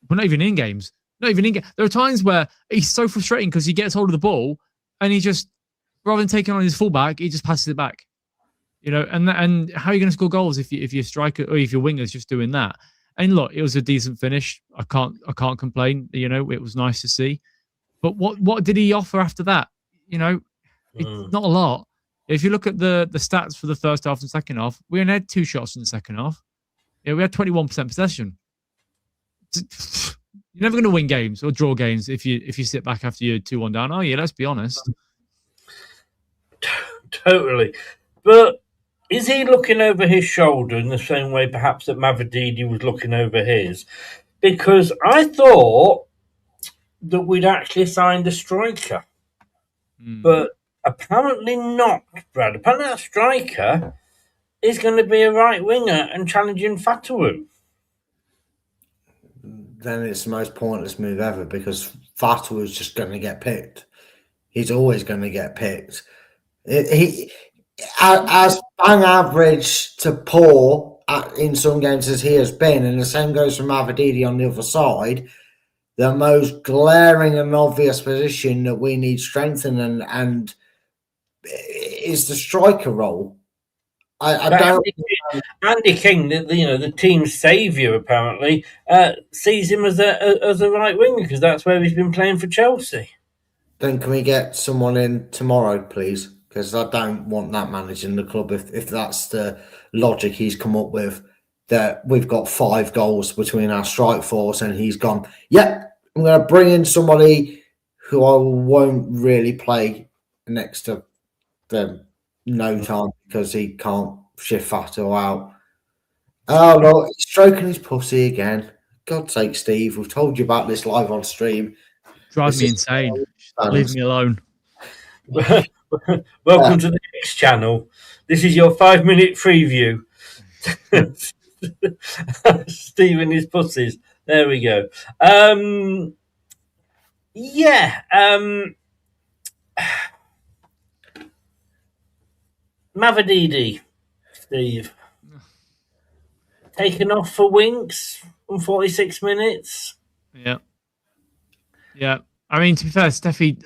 We're not even in games. There are times where he's so frustrating because he gets hold of the ball and he just, rather than taking on his fullback, he just passes it back. And how are you going to score goals if your striker or if your winger's just doing that? And look, it was a decent finish. I can't complain. It was nice to see. But what did he offer after that? It's not a lot. If you look at the stats for the first half and second half, we only had 2 shots in the second half. We had 21% possession. You're never going to win games or draw games if you sit back after you're 2-1 down, are you? Let's be honest. Totally. But is he looking over his shoulder in the same way perhaps that Mavididi was looking over his? Because I thought that we'd actually signed a striker. But apparently not, Brad. Apparently that striker is going to be a right winger and challenging Fatawu. Then it's the most pointless move ever because Fatawu is just going to get picked. He's always going to get picked. He as bang average to poor in some games as he has been, and the same goes for Mavididi on the other side. The most glaring and obvious position that we need strengthening and is the striker role. I don't. Andy King, the team's saviour, apparently sees him as a right winger because that's where he's been playing for Chelsea. Then can we get someone in tomorrow, please? Because I don't want that managing the club if that's the logic he's come up with. That we've got 5 goals between our strike force, and he's gone. Yep, I'm going to bring in somebody who I won't really play next to them no time because he can't shift Fato out. Oh no, he's stroking his pussy again. God's sake, Steve, we've told you about this live on stream. Drives me insane. Leave me alone. Welcome to the next channel. This is your 5-minute preview. Steve and his pussies. There we go. Mavididi, Steve. Taken off for Winks on 46 minutes. Yeah. Yeah. I mean, to be fair, Steffi,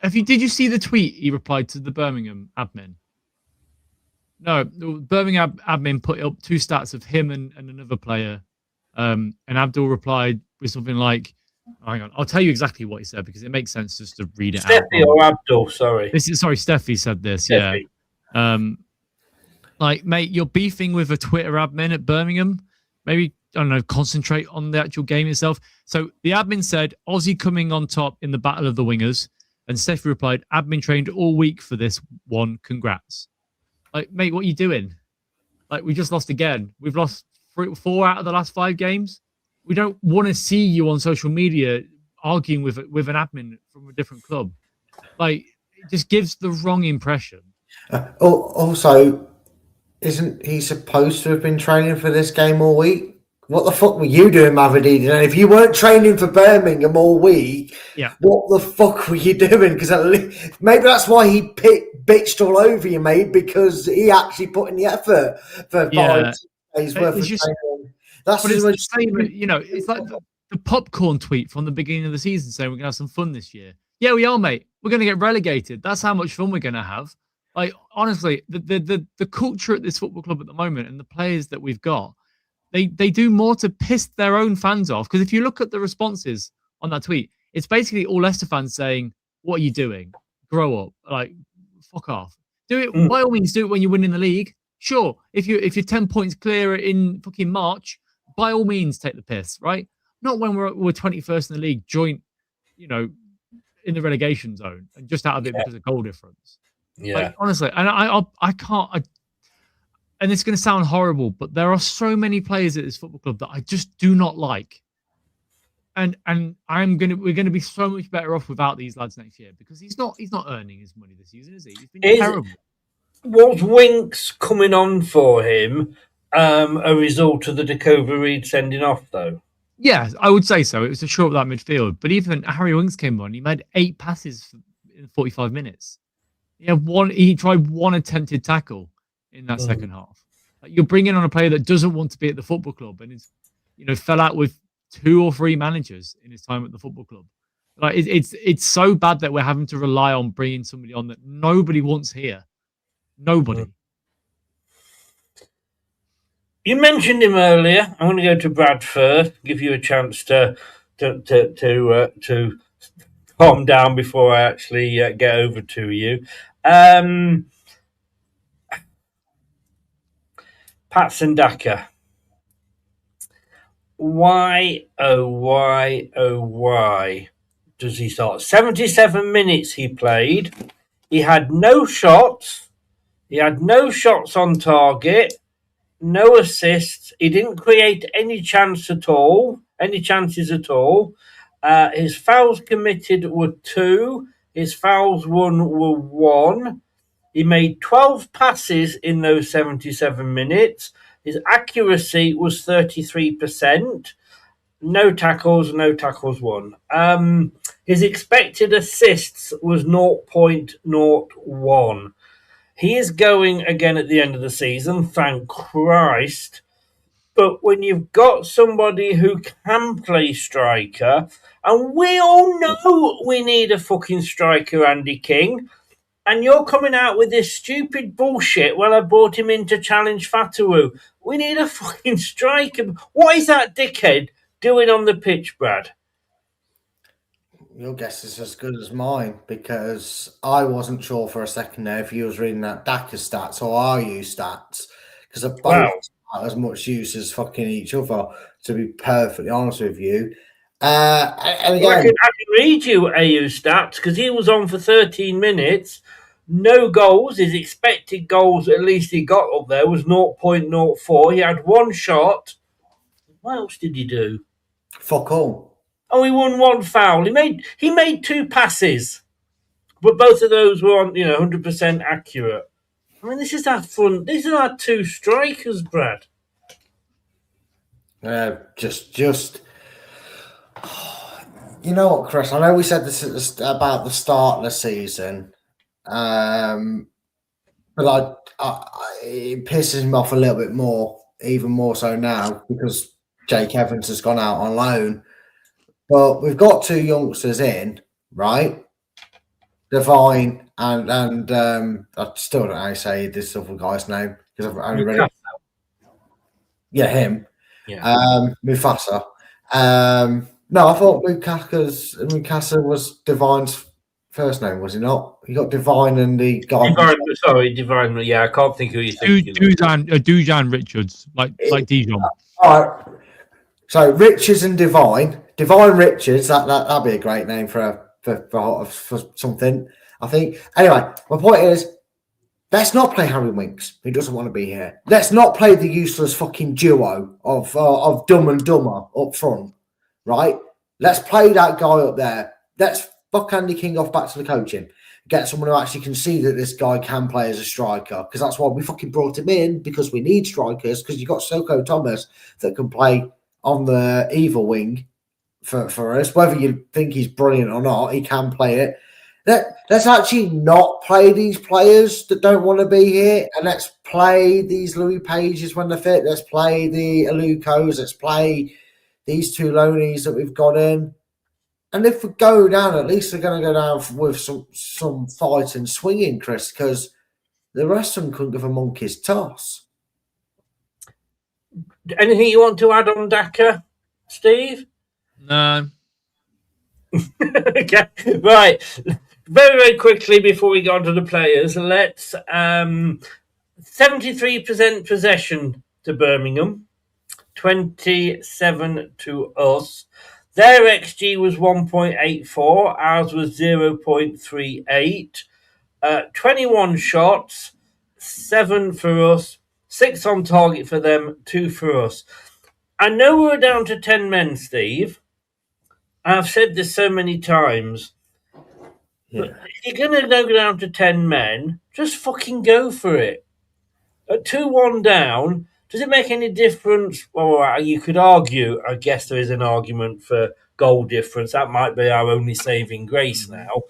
did you see the tweet he replied to the Birmingham admin? No, the Birmingham admin put up 2 stats of him and another player. And Abdul replied with something like, hang on, I'll tell you exactly what he said because it makes sense just to read it out. Steffi or Abdul, sorry. Steffi said this, Steffi. Yeah. Like, mate, you're beefing with a Twitter admin at Birmingham. Maybe, I don't know, concentrate on the actual game itself. So the admin said, Aussie coming on top in the battle of the wingers. And Steffi replied, admin trained all week for this one. Congrats. Like, mate, what are you doing? Like, we just lost again. We've lost 4 out of the last 5 games. We don't want to see you on social media arguing with an admin from a different club. Like, it just gives the wrong impression. Also, isn't he supposed to have been training for this game all week? What the fuck were you doing, Mavididi? And if you weren't training for Birmingham all week, what the fuck were you doing? Because maybe that's why he bitched all over you, mate, because he actually put in the effort for 5 days worth of training. That's it's the same, it's like the popcorn tweet from the beginning of the season saying we're going to have some fun this year. Yeah, we are, mate. We're going to get relegated. That's how much fun we're going to have. Like, honestly, the culture at this football club at the moment and the players that we've got, they do more to piss their own fans off. Because if you look at the responses on that tweet, it's basically all Leicester fans saying, what are you doing? Grow up. Like, fuck off. Do it. By all means, do it when you're winning the league. Sure. If you're 10 points clear in fucking March, by all means, take the piss, right? Not when we're 21st in the league, joint, in the relegation zone and just out of it because of goal difference. Yeah. Like, honestly, and I can't. And it's going to sound horrible, but there are so many players at this football club that I just do not like. And we're going to be so much better off without these lads next year because he's not earning his money this season, is he? He's been terrible. Was Winks coming on for him a result of the Dakova Reed sending off, though? Yeah, I would say so. It was a short of that midfield. But even Harry Winks came on, he made 8 passes in 45 minutes. He tried 1 attempted tackle in that second half. Like, you're bringing on a player that doesn't want to be at the football club and is, fell out with 2 or 3 managers in his time at the football club. Like, it's so bad that we're having to rely on bringing somebody on that nobody wants here. Nobody. You mentioned him earlier. I'm going to go to Brad first, give you a chance to calm down before I actually get over to you. Pat Sandaka. why, oh, why, oh, why does he start? 77 minutes he played. He had no shots. He had no shots on target, no assists. He didn't create any chances at all. His fouls committed were 2. His fouls won were 1. He made 12 passes in those 77 minutes. His accuracy was 33%. No tackles won. His expected assists was 0.01. He is going again at the end of the season, thank Christ. But when you've got somebody who can play striker, and we all know we need a fucking striker, Andy King, and you're coming out with this stupid bullshit, well, I brought him in to challenge Fatawu. We need a fucking striker. What is that dickhead doing on the pitch, Brad? Your guess is as good as mine, because I wasn't sure for a second there if you was reading that Daka stats or are you stats, because they're both as much use as fucking each other, to be perfectly honest with you. And again, I can read you AU stats, because he was on for 13 minutes. No goals. His expected goals, at least he got up there, was 0.04. He had 1 shot. What else did he do? Fuck all. Oh, he won 1 foul. He made 2 passes, but both of those were on 100% accurate. I mean, this is our front. These are our 2 strikers, Brad. Just. You know what, Chris? I know we said this about the start of the season, but it pisses him off a little bit more, even more so now, because Jake Evans has gone out on loan. But we've got 2 youngsters in, right? Divine and I still don't know how to say this other guy's name because I've only read it. Yeah, him. Yeah. Mufasa. No, I thought Mukasa was Divine's first name, was he not? He got Divine and the guy. Divine. Yeah, I can't think who you think. Dujan Richards, like Dijon. All right. So Richards and Divine Richards. That'd be a great name for something, I think. Anyway, my point is, let's not play Harry Winks. He doesn't want to be here. Let's not play the useless fucking duo of Dumb and Dumber up front, right? Let's play that guy up there. Let's fuck Andy King off back to the coaching. Get someone who actually can see that this guy can play as a striker, because that's why we fucking brought him in, because we need strikers, because you've got Soko Thomas that can play on the either wing for us. Whether you think he's brilliant or not, he can play it. Let's actually not play these players that don't want to be here, and let's play these Louis Pages when they're fit. Let's play the Alucos. Let's play these 2 loanies that we've got in. And if we go down, at least they're going to go down with some fight and swinging, Chris, because the rest of them couldn't give a monkey's toss. Anything you want to add on Daka, Steve? No. Okay, right. Very, very quickly before we go on to the players, let's 73% possession to Birmingham, 27 to us. Their XG was 1.84, ours was 0.38. 21 shots, 7 for us, 6 on target for them, 2 for us. I know we're down to 10 men, Steve. I've said this so many times. Yeah. But if you're going to go down to 10 men, just fucking go for it. At 2-1 down, does it make any difference? Well, you could argue, I guess there is an argument for goal difference. That might be our only saving grace now.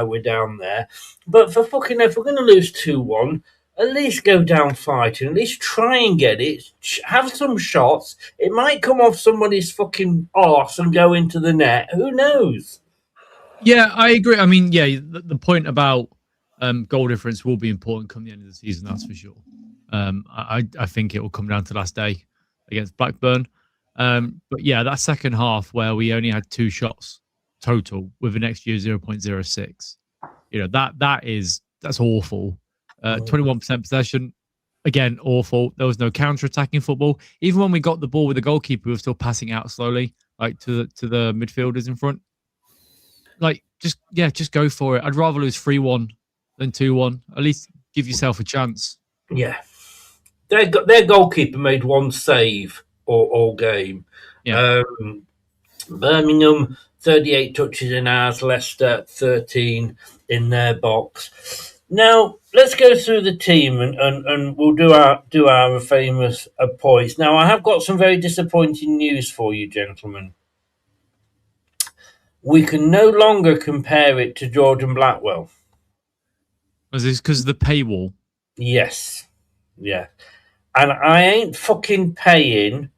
We're down there. But for fucking, if we're going to lose 2-1, at least go down fighting. At least try and get it. Have some shots. It might come off somebody's fucking arse and go into the net. Who knows? Yeah, I agree. I mean, yeah, the point about goal difference will be important come the end of the season, that's for sure. I think it will come down to last day against Blackburn. But yeah, that second half where we only had 2 shots total with an XG of 0.06, that's awful. 21% possession. again, awful. There was no counter-attacking football. Even when we got the ball with the goalkeeper, we were still passing out slowly, like to the midfielders in front. Like, just go for it. I'd rather lose 3-1 than 2-1. At least give yourself a chance. Yeah. Their goalkeeper made one save all game. Yeah. Birmingham, 38 touches in ours, Leicester, 13 in their box. Now, let's go through the team and we'll do our famous points. Now, I have got some very disappointing news for you, gentlemen. We can no longer compare it to Jordan Blackwell. Was this because of the paywall? Yes. Yeah. And I ain't fucking paying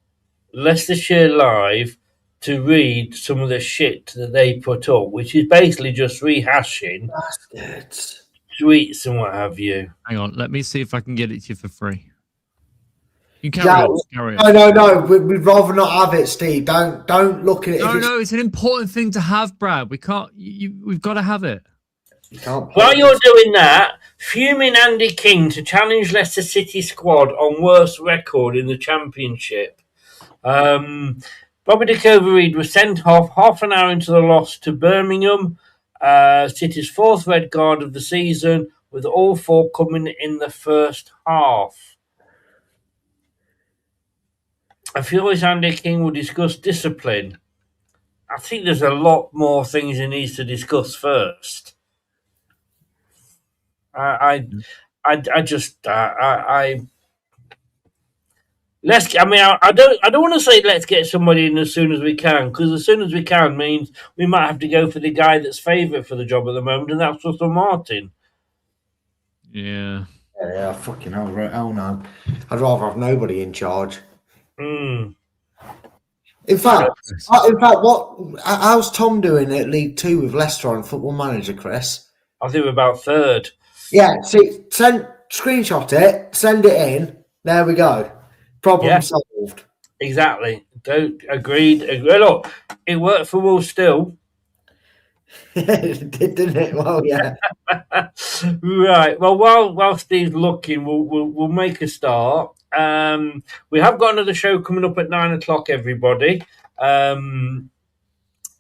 Leicestershire Live to read some of the shit that they put up, which is basically just rehashing Bastards. tweets and what have you. Hang on, let me see if I can get it to you for free. You carry on. No. We'd rather not have it, Steve. Don't look at it. No, it's an important thing to have, Brad. We can't. We've got to have it. While you're doing that, fuming Andy King to challenge Leicester City squad on worst record in the Championship. Bobby de Coverreed was sent off half an hour into the loss to Birmingham, City's fourth red card of the season, with all four coming in the first half. I feel as Andy King will discuss discipline. I think there's a lot more things he needs to discuss first. I don't want to say let's get somebody in as soon as we can, because as soon as we can means we might have to go for the guy that's favourite for the job at the moment, and that's Russell Martin. Yeah. Yeah, fucking hell, right. Oh no. I'd rather have nobody in charge. Mm. In fact, how's Tom doing at League 2 with Leicester on Football Manager, Chris? I think we're about third. Yeah, see, screenshot it, send it in. There we go. Problem solved. Exactly. Agreed. Look, it worked for Wolves still. It did, didn't it? Well, yeah. Right. Well, while Steve's looking, we'll make a start. We have got another show coming up at 9:00, everybody, and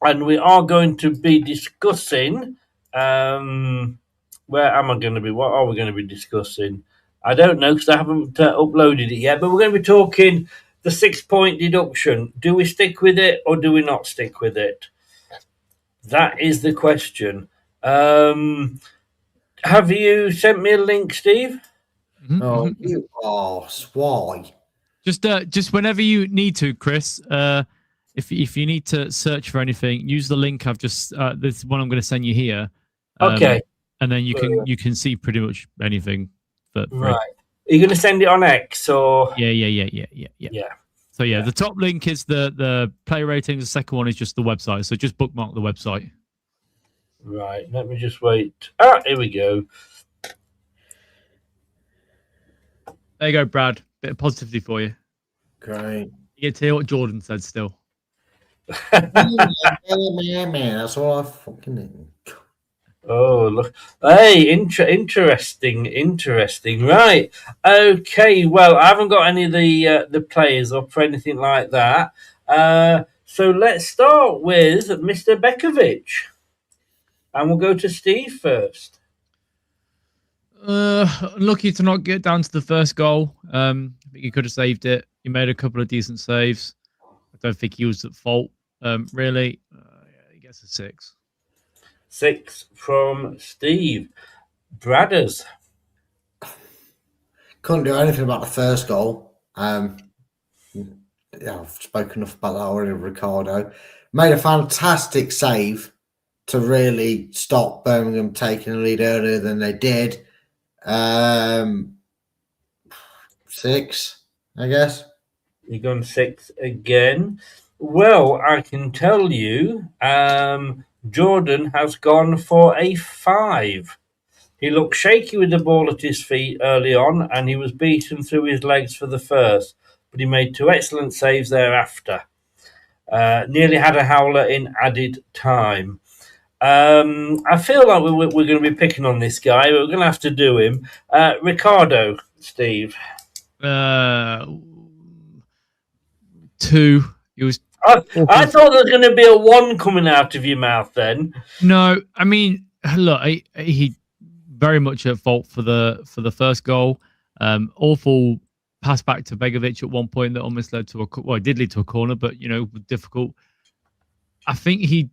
we are going to be discussing. Where am I going to be? What are we going to be discussing? I don't know because I haven't uploaded it yet. But we're going to be talking the 6-point deduction. Do we stick with it or do we not stick with it? That is the question. Have you sent me a link, Steve? Oh, you arse. Why? Just whenever you need to, Chris. If you need to search for anything, use the link I've just. This one I'm going to send you here. Okay. And then you can see pretty much anything. Right. Are you going to send it on X or? Yeah. So Yeah. The top link is the player ratings. The second one is just the website. So just bookmark the website. Right. Let me just wait. Here we go. There you go, Brad. Bit of positivity for you. Great. You get to hear what Jordan said still. Man, that's all I fucking need. Oh, look. Hey, interesting. Right. Okay, well, I haven't got any of the players up or anything like that. So let's start with Mr. Bekovic. And we'll go to Steve first. Lucky to not get down to the first goal. I think he could have saved it. He made a couple of decent saves. I don't think he was at fault, really. He gets a 6. 6 from Steve. Bradders. Couldn't do anything about the first goal. I've spoken enough about that already, Ricardo. Made a fantastic save to really stop Birmingham taking the lead earlier than they did. 6, I guess. You've gone 6 again. Well, I can tell you, Jordan has gone for a 5. He looked shaky with the ball at his feet early on, and he was beaten through his legs for the first, but he made 2 excellent saves thereafter. Nearly had a howler in added time. I feel like we're going to be picking on this guy. We're going to have to do him. Ricardo, Steve? 2. It was. I thought there was going to be a 1 coming out of your mouth then. No, I mean, look, he very much at fault for the first goal. Awful pass back to Begovic at one point that almost led to it did lead to a corner, but difficult. I think he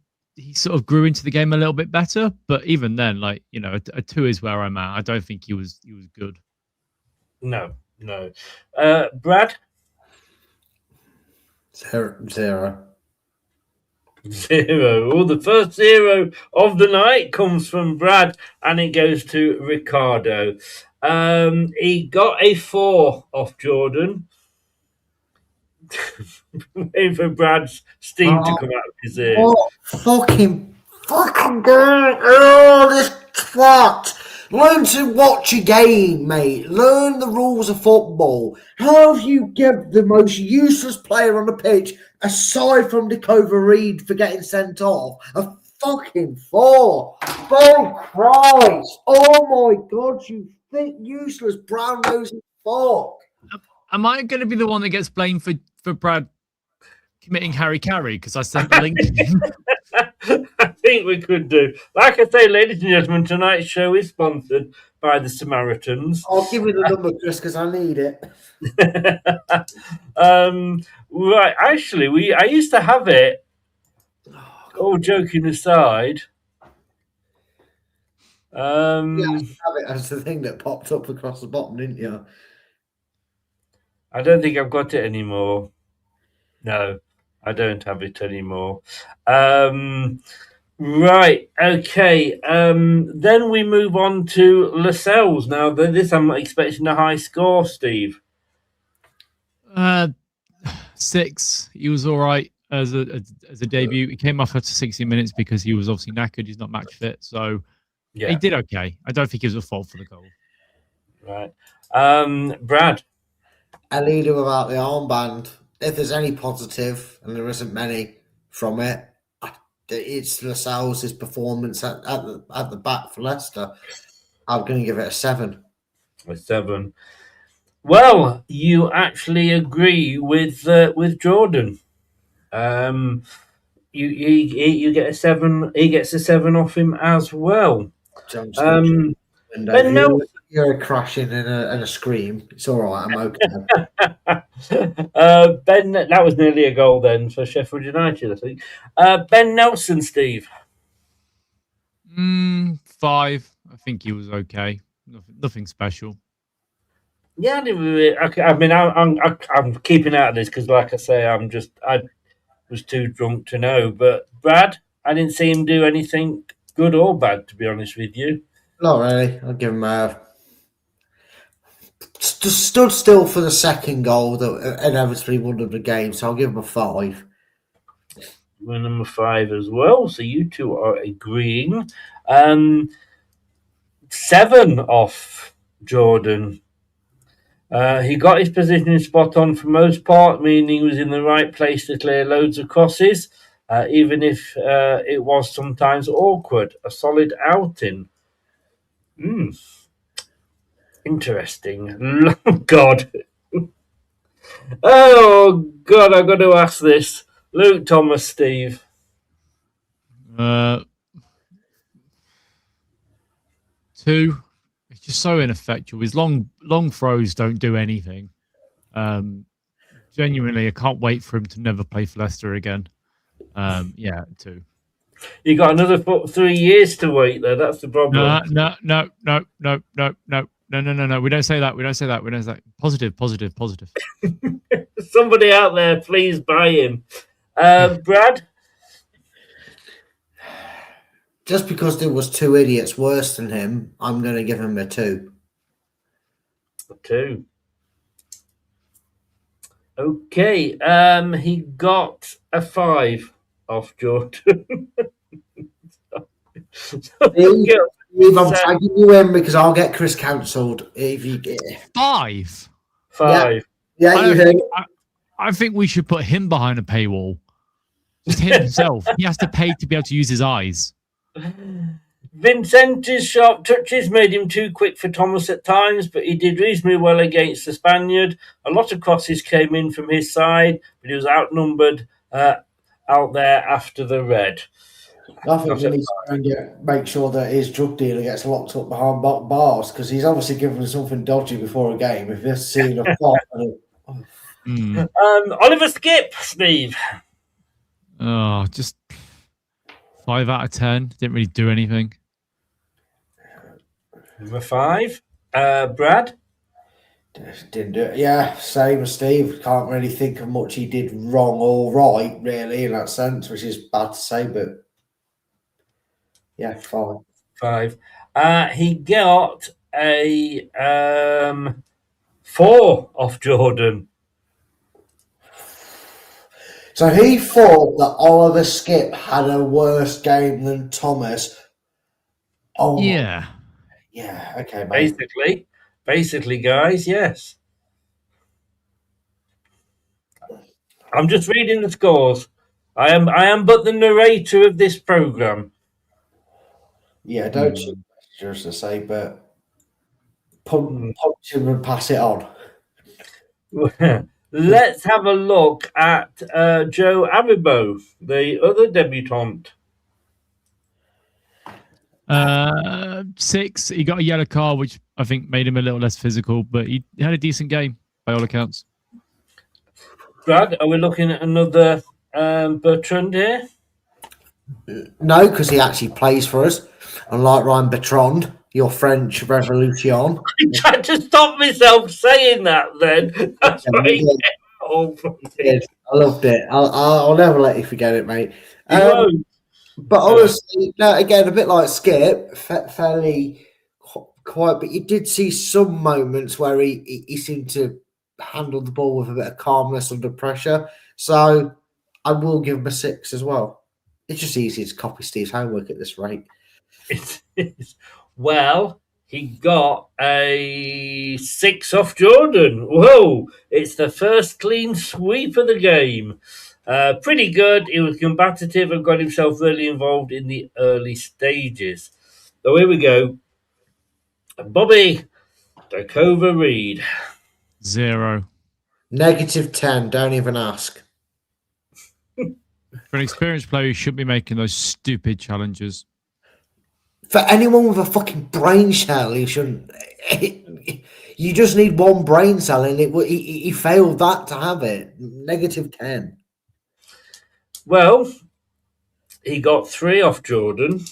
sort of grew into the game a little bit better, but even then, a 2 is where I'm at. I don't think he was good. No. Brad? 0. 0. Oh, the first 0 of the night comes from Brad, and it goes to Ricardo. He got a 4 off Jordan. Waiting for Brad's steam to come out of his ear. What fucking going? Oh, this twat! Learn to watch a game, mate. Learn the rules of football. How have you give the most useless player on the pitch, aside from Dakova Reed for getting sent off, a fucking 4? Oh Christ! Oh my God! You thick, useless, brown-nosed fuck! Am I going to be the one that gets blamed for Brad committing Harry Carey because I sent the link? I think we could do. Like I say, ladies and gentlemen, tonight's show is sponsored by the Samaritans. I'll give you the number, Chris, because I need it. Right, actually, I used to have it. All joking aside. You have it as the thing that popped up across the bottom, didn't you? I don't think I've got it anymore. No, I don't have it anymore. Right, okay. Then we move on to Lascelles. Now, this I'm expecting a high score, Steve. 6. He was all right as a debut. He came off after 60 minutes because he was obviously knackered. He's not match fit, so he did okay. I don't think he was at fault for the goal. Right, Brad. A leader without the armband. If there's any positive, and there isn't many from it, it's Lascelles' performance at the back for Leicester. I'm going to give it a 7. A 7. Well, you actually agree with Jordan. You get a 7. He gets a 7 off him as well. You're crashing and a scream. It's all right. I'm okay. Ben, that was nearly a goal then for Sheffield United, I think. Ben Nelson, Steve. 5. I think he was okay. Nothing special. Yeah, I didn't really. I mean, I'm keeping out of this because, like I say, I was too drunk to know. But Brad, I didn't see him do anything good or bad, to be honest with you. Not really. I'll give him a. Stood still for the second goal that inevitably won them the game, so I'll give him a 5. We're number 5 as well, so you two are agreeing. 7 off Jordan. He got his positioning spot on for most part, meaning he was in the right place to clear loads of crosses, even if it was sometimes awkward. A solid outing. Interesting. God. Oh, God, I've got to ask this. Luke Thomas, Steve. 2. It's just so ineffectual. His long throws don't do anything. Genuinely, I can't wait for him to never play for Leicester again. 2. You got another 3 years to wait, though. That's the problem. No. We don't say that. We don't say that. Positive. Somebody out there, please buy him. Brad? Just because there was 2 idiots worse than him, I'm going to give him a 2. A 2. Okay. He got a 5 off Jordan. I'm tagging you in because I'll get Chris cancelled if you get 5. 5. Yeah, you heard. I think we should put him behind a paywall. Just him himself. He has to pay to be able to use his eyes. Vincente's sharp touches made him too quick for Thomas at times, but he did reasonably well against the Spaniard. A lot of crosses came in from his side, but he was outnumbered out there after the red. I think we need to try and make sure that his drug dealer gets locked up behind bars, because he's obviously given us something dodgy before a game. If he's seen a flop, Oliver Skip, Steve. Oh, just 5 out of 10. Didn't really do anything. Number 5. Brad? Didn't do it. Yeah, same as Steve. Can't really think of much he did wrong or right, really, in that sense, which is bad to say, but yeah, 5. 5. He got a 4 off Jordan. So he thought that Oliver Skip had a worse game than Thomas. Oh, Yeah. Yeah, okay, mate. Basically, guys, yes. I'm just reading the scores. I am but the narrator of this program. Yeah, don't shoot messengers to say, but punch him and pass it on. Let's have a look at Joe Aribo, the other debutant. 6. He got a yellow card, which I think made him a little less physical, but he had a decent game by all accounts. Brad, are we looking at another Bertrand here? No, because he actually plays for us, unlike Ryan Bertrand, your French Revolution. I tried to stop myself saying that then. That's right. I loved it. I'll never let you forget it, mate. But honestly, no, again, a bit like Skip, fairly quiet, but you did see some moments where he seemed to handle the ball with a bit of calmness under pressure. So I will give him a 6 as well. It's just easy to copy Steve's homework at this rate. It is. Well, he got a 6 off Jordan. Whoa! It's the first clean sweep of the game. Pretty good. He was combative and got himself really involved in the early stages. So here we go. Bobby Dakova Reed. 0. -10. Don't even ask. For an experienced player, you shouldn't be making those stupid challenges. For anyone with a fucking brain cell, he shouldn't. You just need one brain cell, and he failed that to have it. -10. Well, he got 3 off Jordan.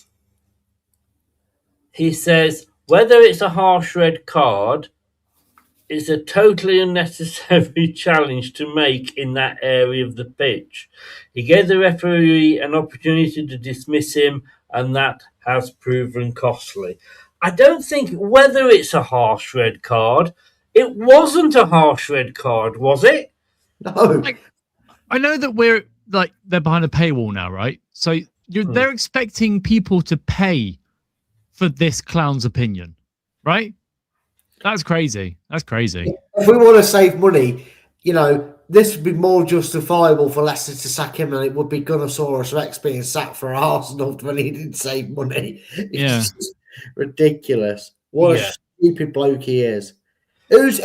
He says, whether it's a harsh red card, it's a totally unnecessary challenge to make in that area of the pitch. He gave the referee an opportunity to dismiss him, and that has proven costly. I don't think whether it's a harsh red card, it wasn't a harsh red card, was it? No. I know that they're behind a paywall now, right? So they're expecting people to pay for this clown's opinion, right? That's crazy. That's crazy. If we want to save money, this would be more justifiable for Leicester to sack him than it would be Gunnosaurus Rex being sacked for Arsenal when he didn't save money. It's just ridiculous. What a stupid bloke he is. Who's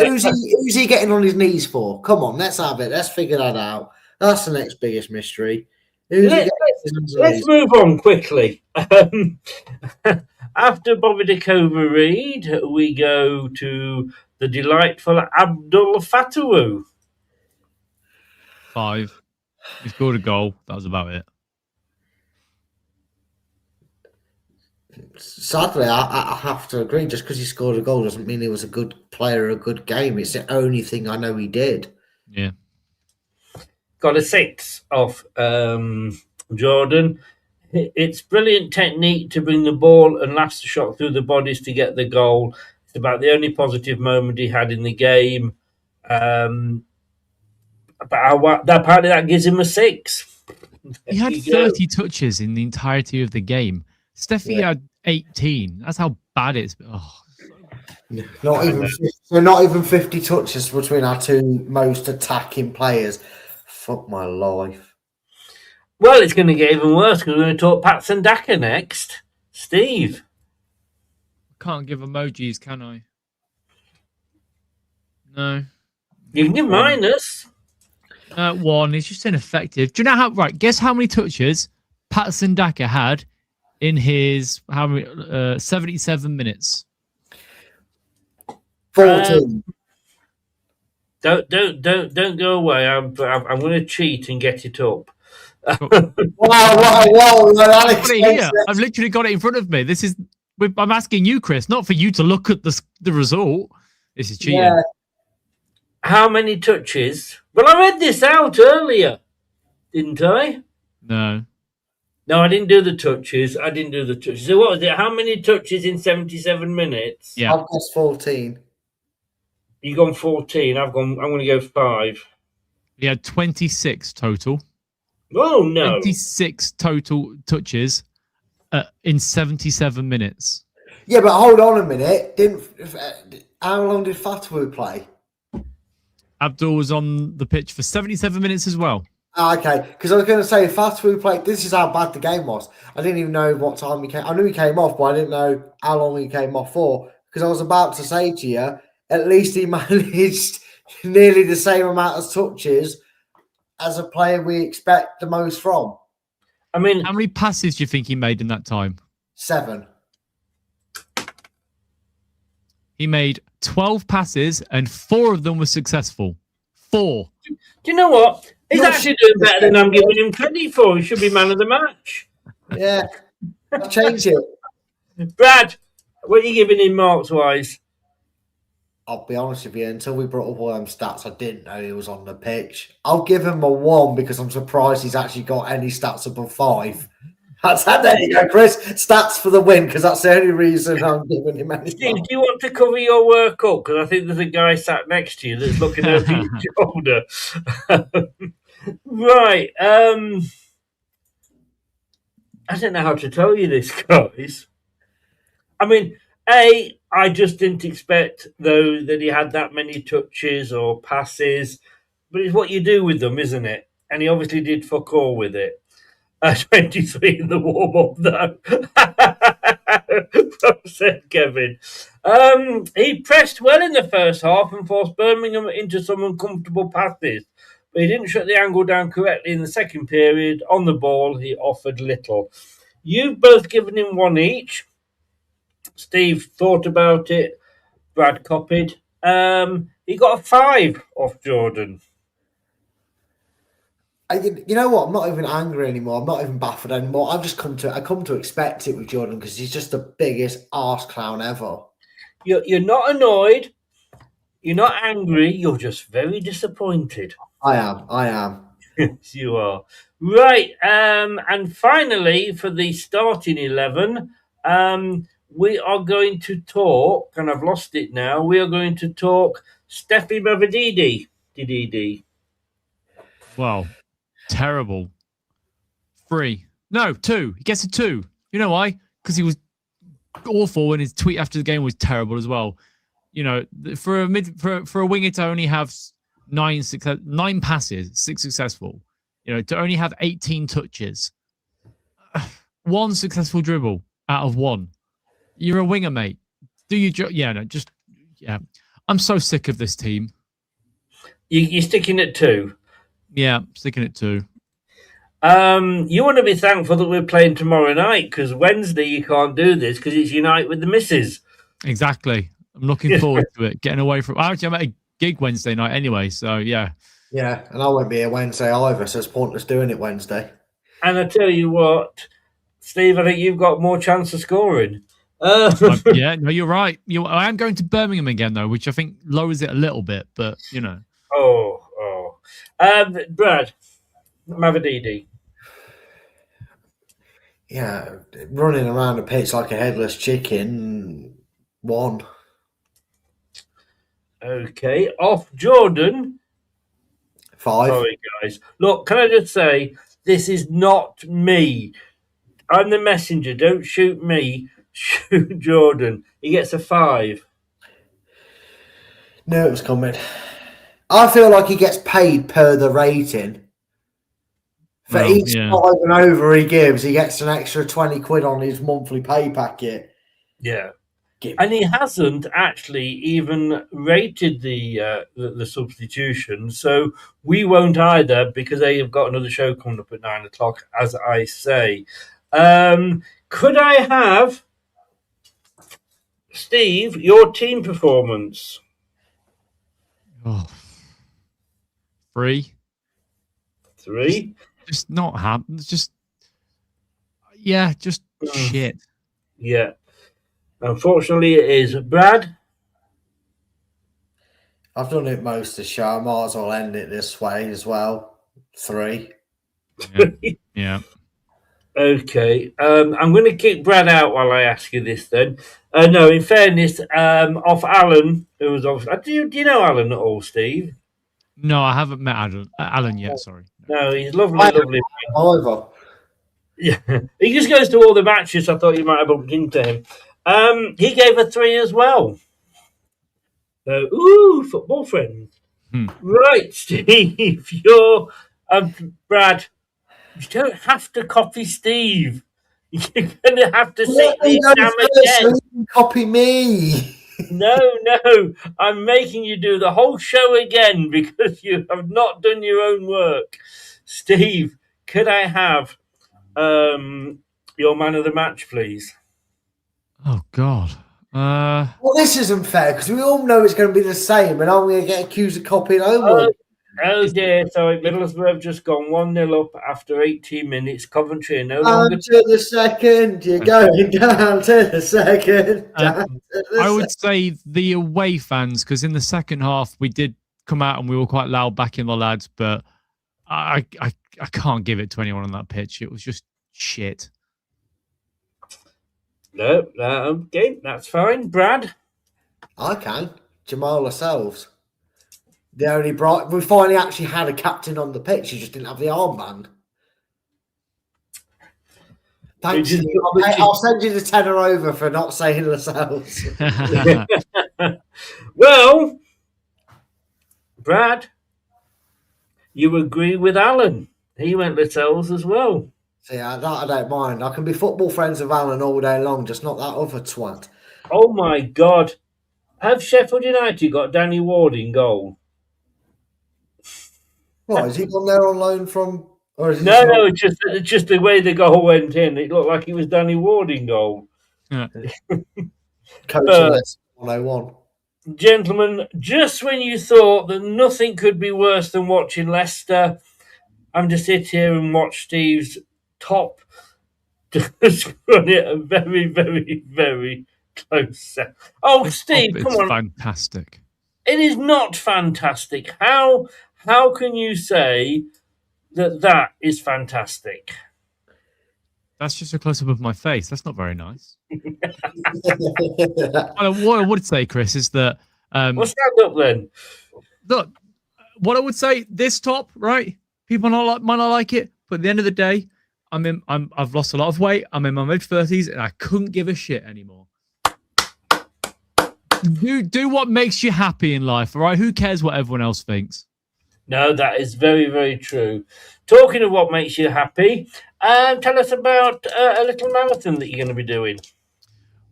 he getting on his knees for? Come on, let's have it. Let's figure that out. That's the next biggest mystery. Let's move on quickly. After Bobby Dakova Reed, we go to the delightful Abdul Fatawu. 5. He scored a goal. That was about it. Sadly, I have to agree. Just because he scored a goal doesn't mean he was a good player or a good game. It's the only thing I know he did. Yeah. Got a 6 off Jordan. It's brilliant technique to bring the ball and last the shot through the bodies to get the goal. It's about the only positive moment he had in the game. But apparently that gives him a 6. He had 30 touches in the entirety of the game. Steffi had 18. That's how bad it's been. Not even 50 touches between our two most attacking players. Fuck my life. Well, it's going to get even worse because we're going to talk Pat Sandaka next. Steve. can't give emojis, can I? No. You can give minus. 1. It's just ineffective. Do you know how? Right. Guess how many touches Patson Daka had in his 77 minutes. 14. Don't go away. I'm going to cheat and get it up. Whoa, Alex. I've literally got it in front of me. I'm asking you, Chris, not for you to look at the result. This is cheating. Yeah. How many touches? Well, I read this out earlier, didn't I? No, I didn't do the touches. So what was it? How many touches in 77 minutes? Yeah. I've got 14. You gone 14. I'm going to go 5. He had 26 total. Oh no! 26 total touches in 77 minutes. Yeah, but hold on a minute. How long did Fatawu play? Abdul was on the pitch for 77 minutes as well. Okay, because I was going to say Fatawu played. This is how bad the game was. I didn't even know what time he came. I knew he came off, but I didn't know how long he came off for. Because I was about to say to you, at least he managed nearly the same amount of touches as a player we expect the most from. I mean, how many passes do you think he made in that time? 7. He made 12 passes and 4 of them were successful. 4. Do you know what? He's actually doing better than I'm giving him credit for. He should be man of the match. Yeah, I've changed it. Brad, what are you giving him marks-wise? I'll be honest with you, until we brought up all them stats, I didn't know he was on the pitch. I'll give him a 1 because I'm surprised he's actually got any stats above 5. There you go, Chris. Stats for the win, because that's the only reason I'm giving him any. Steve, do you want to cover your work up? Because I think there's a guy sat next to you that's looking over your shoulder. Right. I don't know how to tell you this, guys. I mean, I just didn't expect, though, that he had that many touches or passes. But it's what you do with them, isn't it? And he obviously did fuck all with it. 23 in the warm-up, though. Said Kevin. He pressed well in the first half and forced Birmingham into some uncomfortable passes. But he didn't shut the angle down correctly in the second period. On the ball, he offered little. You've both given him 1 each. Steve thought about it. Brad copied. He got a 5 off Jordan. You know what? I'm not even angry anymore. I'm not even baffled anymore. I've just come to expect it with Jordan because he's just the biggest arse clown ever. You're not annoyed. You're not angry. You're just very disappointed. I am. Yes, you are. Right. And finally, for the starting 11, we are going to talk, and I've lost it now. We are going to talk Steffi Bavadidi. Wow. Terrible. 3. No, 2. He gets a 2. You know why? Because he was awful and his tweet after the game was terrible as well. You know, for a winger to only have 9 passes, 6 successful, you know, to only have 18 touches, 1 successful dribble out of 1. You're a winger, mate. Do you? Yeah. I'm so sick of this team. You're sticking at 2. Yeah, sticking at 2. You want to be thankful that we're playing tomorrow night because Wednesday you can't do this because it's Unite with the Misses. Exactly. I'm looking forward to it. Getting away from. Actually, I'm at a gig Wednesday night anyway, so yeah. Yeah, and I won't be here Wednesday either, so it's pointless doing it Wednesday. And I tell you what, Steve, I think you've got more chance of scoring. Yeah, no, you're right. I am going to Birmingham again though, which I think lowers it a little bit, but you know. Brad, Mavadidi. Yeah, running around the pitch like a headless chicken. 1. Okay, off Jordan. 5. Sorry, guys. Look, can I just say, this is not me. I'm the messenger. Don't shoot me. Shoot Jordan. He gets a 5. No, it was coming. I feel like he gets paid per the rating. For each 5 and over he gives, he gets an extra 20 quid on his monthly pay packet. Yeah. And he hasn't actually even rated the substitution, so we won't either because they have got another show coming up at 9:00, as I say. Could I have, Steve, your team performance? Oh, 3. 3. Just not happen. Just shit. Yeah. Unfortunately, it is. Brad? I've done it most of the show. I might as well end it this way as well. 3. Yeah. Okay. I'm going to kick Brad out while I ask you this then. No, in fairness, off Alan, who was obviously... Do you know Alan at all, Steve? No, I haven't met Alan yet, sorry. No, he's lovely. However, Yeah, he just goes to all the matches. I thought you might have bumped into him. He gave a 3 as well. Football friends. Right, Steve, you're Brad. You don't have to copy Steve. You're going to have to sit the exam again. Copy me. No, I'm making you do the whole show again because you have not done your own work. Steve, could I have your man of the match, please? Oh, God. Well, this isn't fair because we all know it's going to be the same, and I'm going to get accused of copying over. Oh dear, so Middlesbrough have just gone 1-0 up after 18 minutes. Coventry are no longer... Down to the second, you're going down to the second. I would say the away fans, because in the second half we did come out and we were quite loud backing the lads, but I can't give it to anyone on that pitch. It was just shit. No, okay, that's fine. Brad? I can. Jamal Lascelles. We finally actually had a captain on the pitch. He just didn't have the armband. Thanks. I'll send you the tenner over for not saying Lascelles. Well, Brad, you agree with Alan. He went Lascelles as well. See, I don't mind. I can be football friends with Alan all day long, just not that other twat. Oh my God. Have Sheffield United got Danny Ward in goal? What, has he gone there on loan from... Or is No, it's just the way the goal went in. It looked like it was Danny Ward in goal. Yeah. Coach 101. Gentlemen, just when you thought that nothing could be worse than watching Leicester, I'm to sit here and watch Steve's top just run it a very, very, very close set. Oh, Steve, come on. It's fantastic. It is not fantastic. How can you say that is fantastic? That's just a close-up of my face. That's not very nice. What I would say, Chris, is that... well, stand up then. Look, what I would say, this top, right? People might not like it, but at the end of the day, I've lost a lot of weight. I'm in my mid-30s, and I couldn't give a shit anymore. Do what makes you happy in life, all right? Who cares what everyone else thinks? No, that is very, very true. Talking of what makes you happy, tell us about a little marathon that you're going to be doing.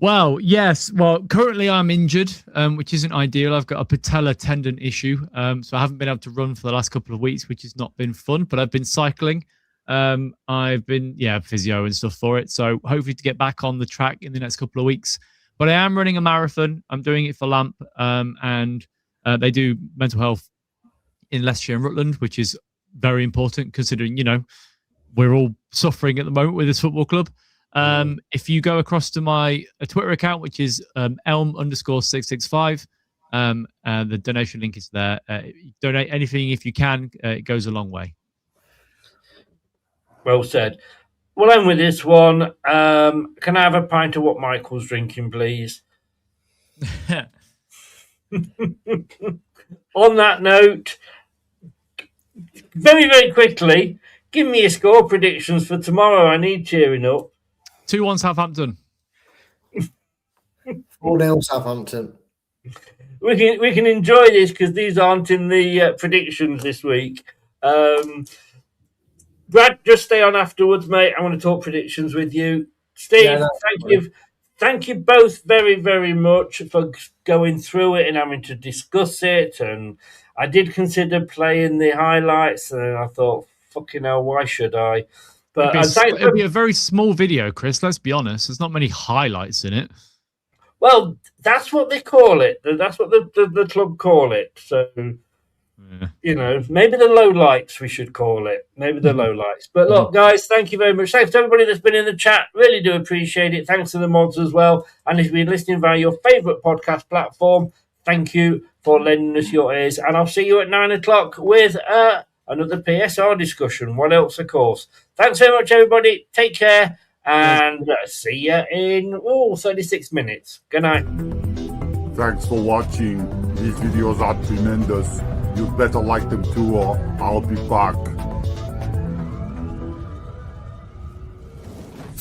Well, yes. Well, currently I'm injured, which isn't ideal. I've got a patella tendon issue, so I haven't been able to run for the last couple of weeks, which has not been fun, but I've been cycling. I've been, physio and stuff for it, so hopefully to get back on the track in the next couple of weeks. But I am running a marathon. I'm doing it for LAMP, and they do mental health in Leicester and Rutland, which is very important considering, we're all suffering at the moment with this football club. If you go across to my Twitter account, which is elm_665, the donation link is there. Donate anything if you can. It goes a long way. Well said. Well, I'm with this one. Can I have a pint of what Michael's drinking, please? On that note, very, very quickly, give me your score predictions for tomorrow. I need cheering up. 2-1 Southampton. 4-0 Southampton. We can enjoy this because these aren't in the predictions this week. Brad, just stay on afterwards, mate. I want to talk predictions with you. Steve, thank you both very, very much for going through it and having to discuss it. And I did consider playing the highlights, and I thought, fucking hell, why should I? But it'd be a very small video, Chris. Let's be honest. There's not many highlights in it. Well, that's what they call it. That's what the club call it. So, you know, maybe the lowlights we should call it. Maybe the lowlights. But look, guys, thank you very much. Thanks to everybody that's been in the chat. Really do appreciate it. Thanks to the mods as well. And if you've been listening via your favourite podcast platform, thank you for lending us your ears. And I'll see you at 9 o'clock with another PSR discussion. What else, of course. Thanks very much, everybody. Take care. And see you in 36 minutes. Good night. Thanks for watching. These videos are tremendous. You better like them too, or I'll be back.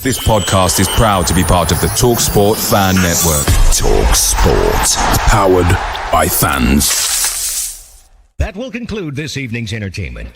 This podcast is proud to be part of the TalkSport Fan Network. TalkSport. Powered by fans. That will conclude this evening's entertainment.